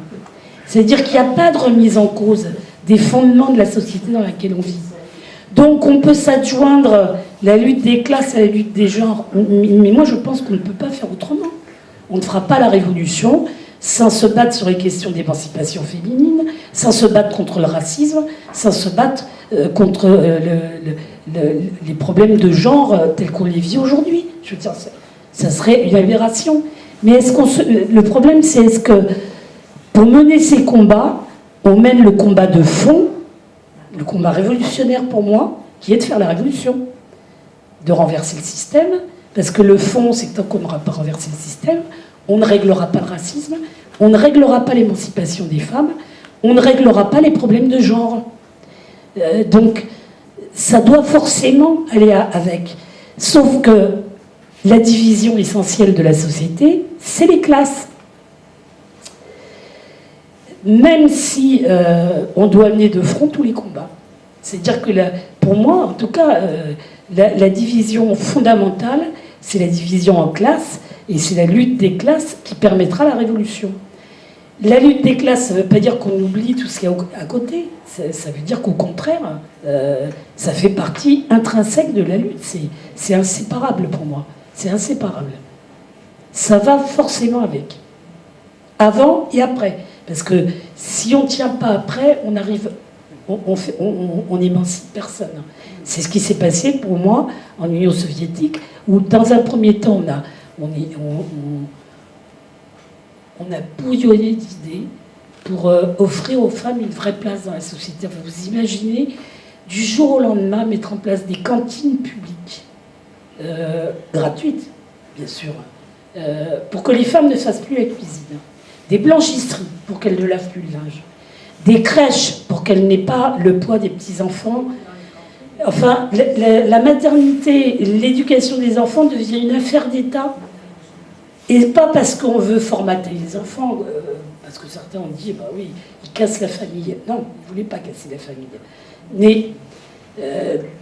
C'est-à-dire qu'il n'y a pas de remise en cause des fondements de la société dans laquelle on vit. Donc on peut s'adjoindre la lutte des classes à la lutte des genres, mais moi je pense qu'on ne peut pas faire autrement. On ne fera pas la révolution sans se battre sur les questions d'émancipation féminine, sans se battre contre le racisme, sans se battre contre les problèmes de genre tels qu'on les vit aujourd'hui. Je veux dire, ça serait une aberration. Mais le problème, c'est est-ce que pour mener ces combats, on mène le combat de fond, le combat révolutionnaire pour moi, qui est de faire la révolution, de renverser le système, parce que le fond, c'est que tant qu'on n'aura pas renversé le système, on ne réglera pas le racisme, on ne réglera pas l'émancipation des femmes, on ne réglera pas les problèmes de genre. Donc, ça doit forcément aller avec. Sauf que la division essentielle de la société, c'est les classes. même si on doit amener de front tous les combats. C'est-à-dire que, pour moi, en tout cas, la division fondamentale, c'est la division en classes, et c'est la lutte des classes qui permettra la révolution. La lutte des classes, ça ne veut pas dire qu'on oublie tout ce qu'il y a à côté. Ça veut dire qu'au contraire, ça fait partie intrinsèque de la lutte. C'est inséparable pour moi. C'est inséparable. Ça va forcément avec. Avant et après. Parce que si on ne tient pas après, on arrive, on n'émancipe personne. C'est ce qui s'est passé pour moi en Union soviétique, où dans un premier temps, on a bouillonné d'idées pour offrir aux femmes une vraie place dans la société. Enfin, vous imaginez, du jour au lendemain, mettre en place des cantines publiques, gratuites, bien sûr, pour que les femmes ne fassent plus la cuisine, des blanchisseries pour qu'elles ne lavent plus le linge, des crèches pour qu'elles n'aient pas le poids des petits-enfants. Enfin, la maternité, l'éducation des enfants devient une affaire d'État. Et pas parce qu'on veut formater les enfants, parce que certains ont dit, bah oui, ils cassent la famille. Non, ils ne voulaient pas casser la famille. Mais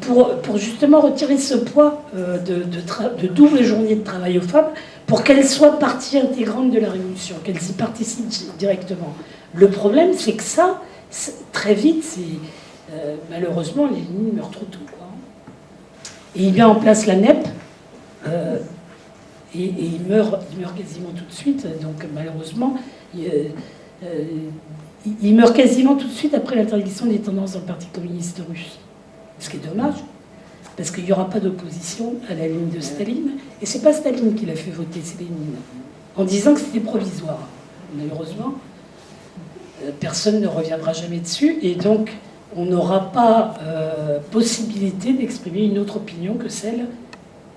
pour justement retirer ce poids de double journée de travail aux femmes, pour qu'elles soient partie intégrante de la révolution, qu'elles y participent directement. Le problème, c'est que ça, très vite, malheureusement, Lénine meurt trop tôt, quoi. Et il met en place la NEP, et il meurt quasiment tout de suite. Donc malheureusement, il meurt quasiment tout de suite après l'interdiction des tendances dans le Parti communiste russe. Ce qui est dommage, parce qu'il n'y aura pas d'opposition à la ligne de Staline. Et c'est pas Staline qui l'a fait voter, c'est Lénine, en disant que c'était provisoire. Malheureusement, personne ne reviendra jamais dessus, et donc on n'aura pas possibilité d'exprimer une autre opinion que celle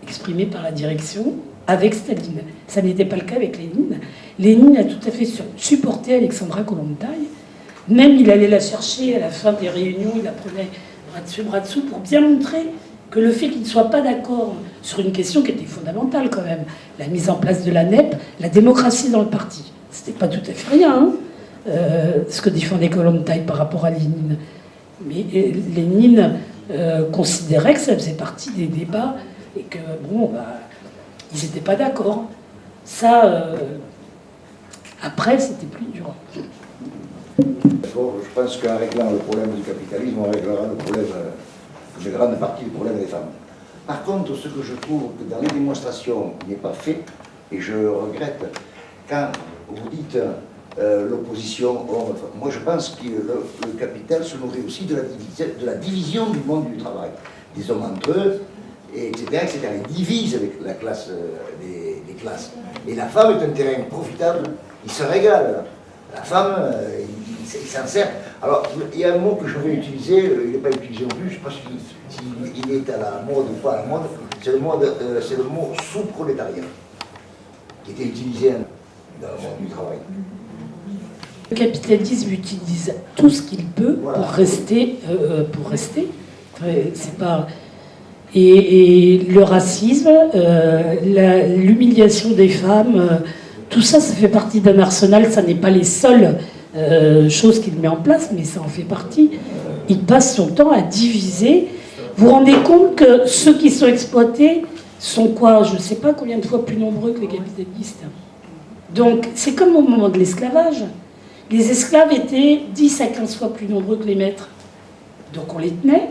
exprimée par la direction avec Staline. Ça n'était pas le cas avec Lénine. Lénine a tout à fait supporté Alexandra Kollontai. Même il allait la chercher à la fin des réunions, il la prenait bras dessous pour bien montrer que le fait qu'il ne soit pas d'accord sur une question qui était fondamentale quand même, la mise en place de la NEP, la démocratie dans le parti, c'était pas tout à fait rien, hein, ce que défendait Kollontai par rapport à Lénine. Mais Lénine considérait que ça faisait partie des débats et que, bon, ils n'étaient pas d'accord. Ça, après, c'était plus dur. Je pense qu'en réglant le problème du capitalisme, on réglera le problème, une grande partie du problème des femmes. Par contre, ce que je trouve que dans les démonstrations n'est pas fait, et je regrette, quand vous dites l'opposition homme, moi je pense que le capital se nourrit aussi de la division du monde du travail, des hommes entre eux, etc., etc. Il divise avec la classe des classes. Et la femme est un terrain profitable, il se régale. La femme, il s'en sert. Alors, il y a un mot que je vais utiliser, il n'est pas utilisé non plus, je ne sais pas s'il est à la mode ou pas à la mode, c'est le mot sous-prolétariat, qui était utilisé dans le monde du travail. Le capitalisme utilise tout ce qu'il peut pour rester. C'est pas... Et le racisme, l'humiliation des femmes, tout ça, ça fait partie d'un arsenal. Ça n'est pas les seules choses qu'il met en place, mais ça en fait partie. Il passe son temps à diviser. Vous vous rendez compte que ceux qui sont exploités sont quoi? Je ne sais pas combien de fois plus nombreux que les capitalistes. Donc, c'est comme au moment de l'esclavage. Les esclaves étaient 10 à 15 fois plus nombreux que les maîtres. Donc on les tenait,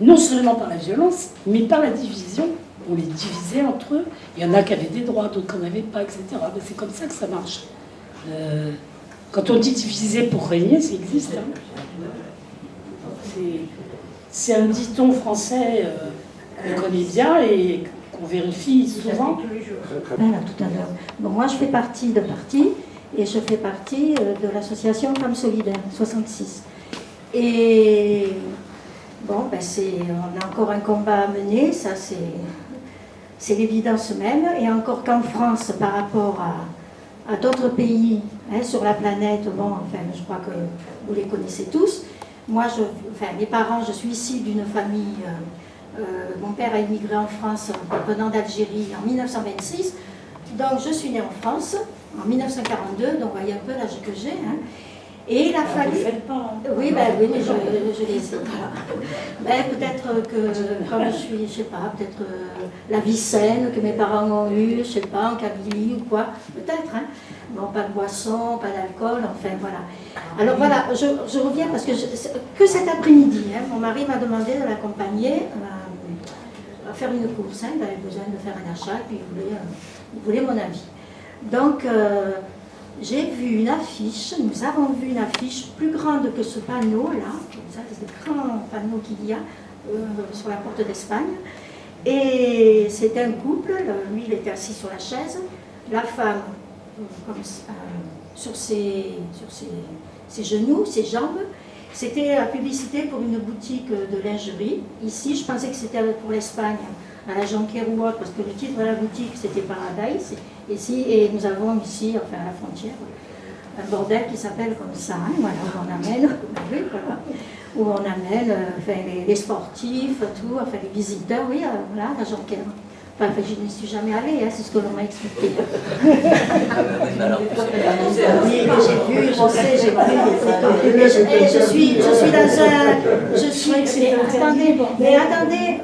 non seulement par la violence, mais par la division. On les divisait entre eux. Il y en a qui avaient des droits, d'autres qui n'en avaient pas, etc. Ben, c'est comme ça que ça marche. Quand on dit diviser pour régner, ça existe. Hein. C'est un dicton français qu'on connaît bien et qu'on vérifie souvent. Voilà, tout à l'heure. Bon, moi, je fais partie de parti. Et je fais partie de l'association Femmes Solidaires, 66. Et bon, ben on a encore un combat à mener, ça c'est l'évidence même. Et encore qu'en France, par rapport à d'autres pays sur la planète, bon, enfin, je crois que vous les connaissez tous. Moi, mes parents, je suis issue d'une famille, mon père a immigré en France venant d'Algérie en 1926. Donc je suis née en France en 1942, donc vous voyez un peu l'âge que j'ai. Hein. Et il a Vous fallu... ne faites pas. Hein. Oui, oui, mais je les ai. Voilà. Peut-être que, comme je suis, je sais pas, peut-être la vie saine que mes parents ont eue, je sais pas, en Kabylie ou quoi, peut-être, hein. Bon, pas de boisson, pas d'alcool, enfin voilà. Alors voilà, je reviens parce que cet après-midi, hein, mon mari m'a demandé de l'accompagner à faire une course, hein. Il avait besoin de faire un achat et puis il voulait mon avis. Donc, j'ai vu une affiche, nous avons vu une affiche plus grande que ce panneau là, comme ça, c'est le grand panneau qu'il y a sur la porte d'Espagne. Et c'était un couple, lui il était assis sur la chaise, la femme comme ça, sur ses genoux, ses jambes. C'était la publicité pour une boutique de lingerie. Ici, je pensais que c'était pour l'Espagne, à la Jonquière ou autre, parce que le titre de la boutique c'était Paradise. Ici, et nous avons ici, enfin à la frontière, un bordel qui s'appelle comme ça, hein, voilà, où on amène, oui, voilà, où on amène enfin, les sportifs, tout, enfin les visiteurs, oui, voilà, la Jonquière. Enfin, je n'y suis jamais allée, hein, c'est ce que l'on m'a expliqué. Oui, j'ai vu, je sais, j'ai vu. Je suis dans un... Je suis... Mais attendez,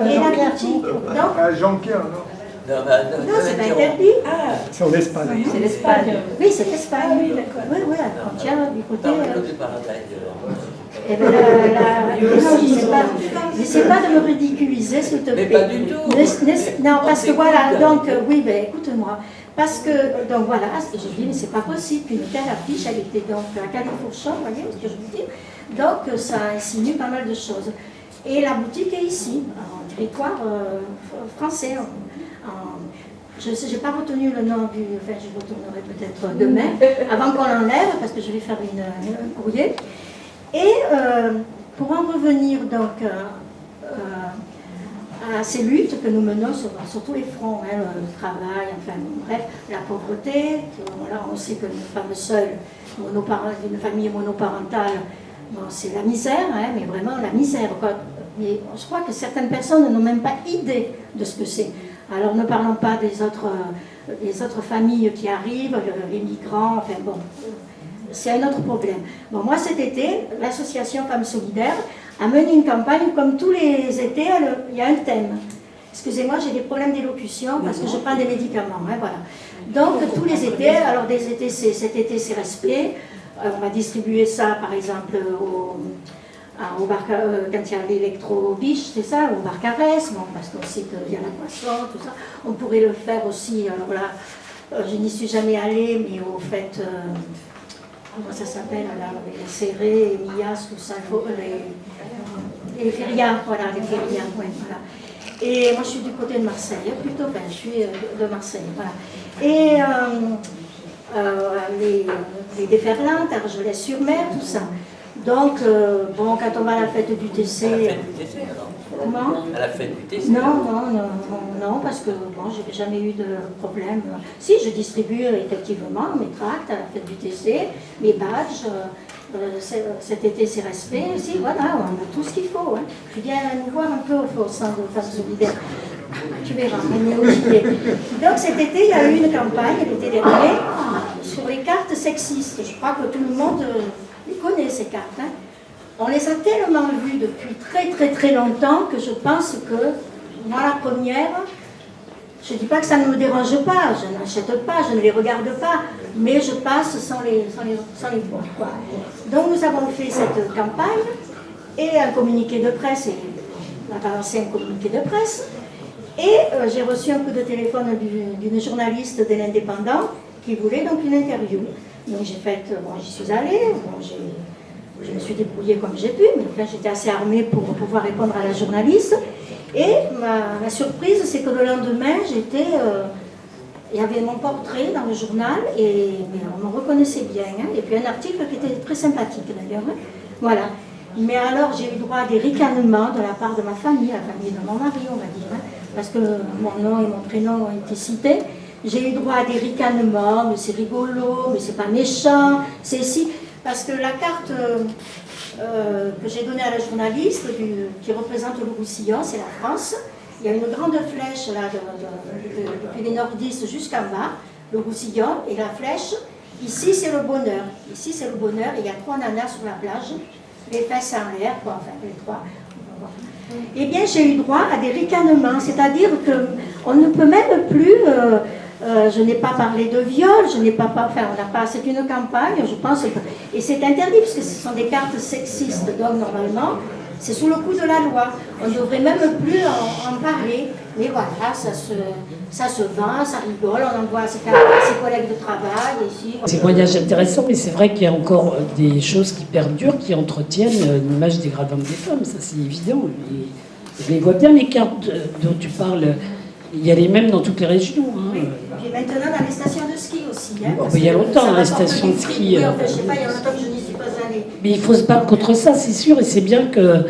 et la boutique, donc... À Jonquière, non? Non, c'est pas interdit. Ah, c'est en Espagne. Oui, c'est l'Espagne. Oui, c'est l'Espagne. Ah oui, d'accord. Oui, oui, à la frontière, du côté... Et bien n'essaie pas de me ridiculiser, s'il te plaît. Mais pas du tout. Non, parce que voilà, donc, oui, ben écoute-moi. Parce que, donc voilà, je dis, mais c'est pas possible. Une telle affiche, elle était donc à Califourchon, vous voyez ce que je veux dire. Donc, ça insinue pas mal de choses. Et la boutique est ici, en territoire français. Je n'ai pas retenu le nom du... Enfin, je retournerai peut-être demain, avant qu'on l'enlève, parce que je vais faire un courrier. Et pour en revenir donc à ces luttes que nous menons sur tous les fronts, hein, le travail, enfin bref, la pauvreté, voilà, on sait que une femme seule, une famille monoparentale, bon, c'est la misère, hein, mais vraiment la misère, quoi. Mais je crois que certaines personnes n'ont même pas idée de ce que c'est. Alors ne parlons pas des autres familles qui arrivent, les migrants, enfin bon, c'est un autre problème. Bon, moi cet été, l'association Femmes Solidaires a mené une campagne, comme tous les étés, il y a un thème. Excusez-moi, j'ai des problèmes d'élocution parce que je prends des médicaments, hein, voilà. Donc tous les étés, alors cet été c'est respect, on va distribuer ça par exemple au bar, quand il y a l'électro-biche, c'est ça, au bar Caresse, bon, parce qu'on sait qu'il y a la poisson, tout ça. On pourrait le faire aussi, alors là, je n'y suis jamais allée, mais au fait, comment ça s'appelle, là, les serrés, les mias, tout ça, les férias, voilà, les férias, ouais, voilà. Et moi, je suis du côté de Marseille, plutôt, enfin, je suis de Marseille, voilà. Et les déferlantes, Argelès-sur-Mer, tout ça. Donc, bon, quand on va à la fête du TC... À la fête du TC, alors? Comment? À la fête du TC? Non, parce que, bon, j'ai jamais eu de problème. Si, je distribue effectivement mes tracts à la fête du TC, mes badges, cet été c'est respect, si, voilà, on a tout ce qu'il faut. Hein. Tu viens nous voir un peu au sein de Femmes Solidaires. Tu verras, on est obligé. Donc cet été, il y a eu une campagne, l'été dernier, sur les cartes sexistes. Je crois que tout le monde... les connaît ces cartes. Hein. On les a tellement vues depuis très longtemps que je pense que, moi la première, je ne dis pas que ça ne me dérange pas, je n'achète pas, je ne les regarde pas, mais je passe sans les voir. Quoi. Donc nous avons fait cette campagne et un communiqué de presse, et on a balancé un communiqué de presse, et j'ai reçu un coup de téléphone d'une journaliste de l'Indépendant qui voulait donc une interview. Donc j'ai fait, bon, j'y suis allée, bon, je me suis débrouillée comme j'ai pu, mais enfin, j'étais assez armée pour pouvoir répondre à la journaliste. Et ma surprise, c'est que le lendemain, il y avait mon portrait dans le journal, mais on me reconnaissait bien, hein, et puis un article qui était très sympathique d'ailleurs. Hein, voilà. Mais alors j'ai eu droit à des ricanements de la part de ma famille, la famille de mon mari, on va dire, hein, parce que mon nom et mon prénom ont été cités. J'ai eu droit à des ricanements, mais c'est rigolo, mais c'est pas méchant, c'est si. Parce que la carte que j'ai donnée à la journaliste, qui représente le Roussillon, c'est la France. Il y a une grande flèche là, depuis les nordistes jusqu'en bas, le Roussillon, et la flèche, Ici, c'est le bonheur. Ici, c'est le bonheur. Il y a 3 nanas sur la plage, les fesses en l'air, quoi, enfin, les 3. Eh bien, j'ai eu droit à des ricanements, c'est-à-dire qu'on ne peut même plus... je n'ai pas parlé de viol, je n'ai pas... Enfin, on n'a pas... C'est une campagne, je pense... Et c'est interdit, parce que ce sont des cartes sexistes, donc normalement, c'est sous le coup de la loi. On ne devrait même plus en parler. Mais voilà, ça se vend, ça rigole, on envoie ses collègues de travail ici. Témoignage intéressant, mais c'est vrai qu'il y a encore des choses qui perdurent, qui entretiennent une image dégradante des femmes, ça c'est évident. Et je les vois bien, les cartes dont tu parles, il y a les mêmes dans toutes les régions. Hein. Oui. Et maintenant dans les stations de ski aussi. Hein, il y a longtemps dans les stations de ski. Oui, enfin, je sais pas, il y a longtemps que je n'y suis pas allée. Mais il faut se battre contre ça, c'est sûr, et c'est bien que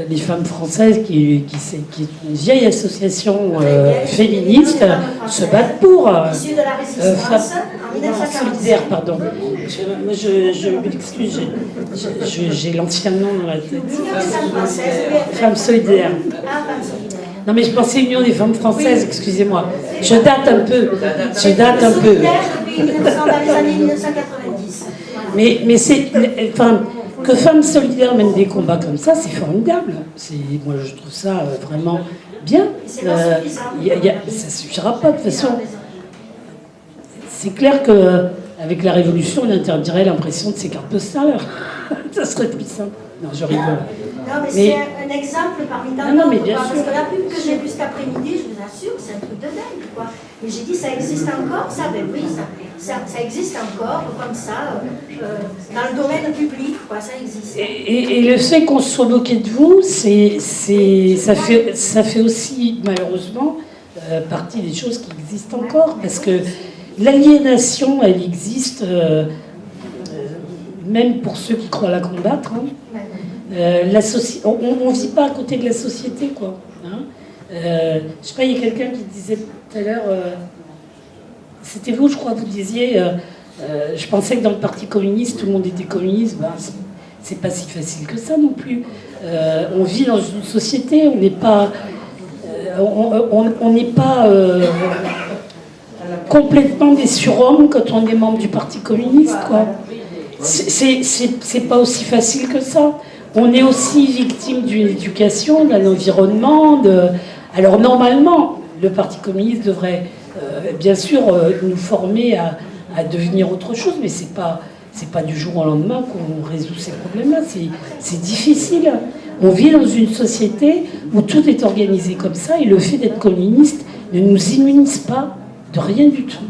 les femmes françaises, qui est une vieille association féministe, se battent pour. Issues de la résistance, en 1947. Solidaire, pardon. Moi, je m'excuse, j'ai l'ancien nom dans la tête. Femmes solidaires. Ah, femmes solidaires. Non, mais je pensais Union des femmes françaises, excusez-moi. Je date un peu. Solidaire depuis dans les années 1990. Voilà. Mais c'est... Enfin, que Femmes Solidaires mènent des combats comme ça, c'est formidable. Moi, je trouve ça vraiment bien. C'est pas suffisant. Ça ne suffira pas, de toute façon. C'est clair qu'avec la Révolution, on interdirait l'impression de ces cartes postales. Ça serait plus simple. Non, je rigole. Non, mais c'est un exemple parmi tant Non, mais d'autres. bien Parce sûr. que la pub que j'ai vue cet après-midi, je vous assure, c'est un truc de dingue, quoi. Et j'ai dit, ça existe encore, ça? Ben oui, ça existe encore, comme ça, dans le domaine public, quoi, ça existe. Et le fait qu'on se soit moqué de vous, ça fait aussi, malheureusement, partie des choses qui existent encore. Parce que l'aliénation, elle existe, même pour ceux qui croient la combattre. Hein. On ne vit pas à côté de la société, quoi. Hein. Je sais pas, il y a quelqu'un qui disait tout à l'heure, c'était vous, je crois, vous disiez, je pensais que dans le Parti communiste, tout le monde était communiste. Ben, c'est pas si facile que ça non plus. On vit dans une société, on n'est pas, complètement des surhommes quand on est membre du Parti communiste, quoi. C'est pas aussi facile que ça. On est aussi victime d'une éducation, d'un environnement. Alors normalement, le Parti communiste devrait bien sûr nous former à devenir autre chose, mais c'est pas du jour au lendemain qu'on résout ces problèmes-là. C'est difficile. On vit dans une société où tout est organisé comme ça, et le fait d'être communiste ne nous immunise pas de rien du tout.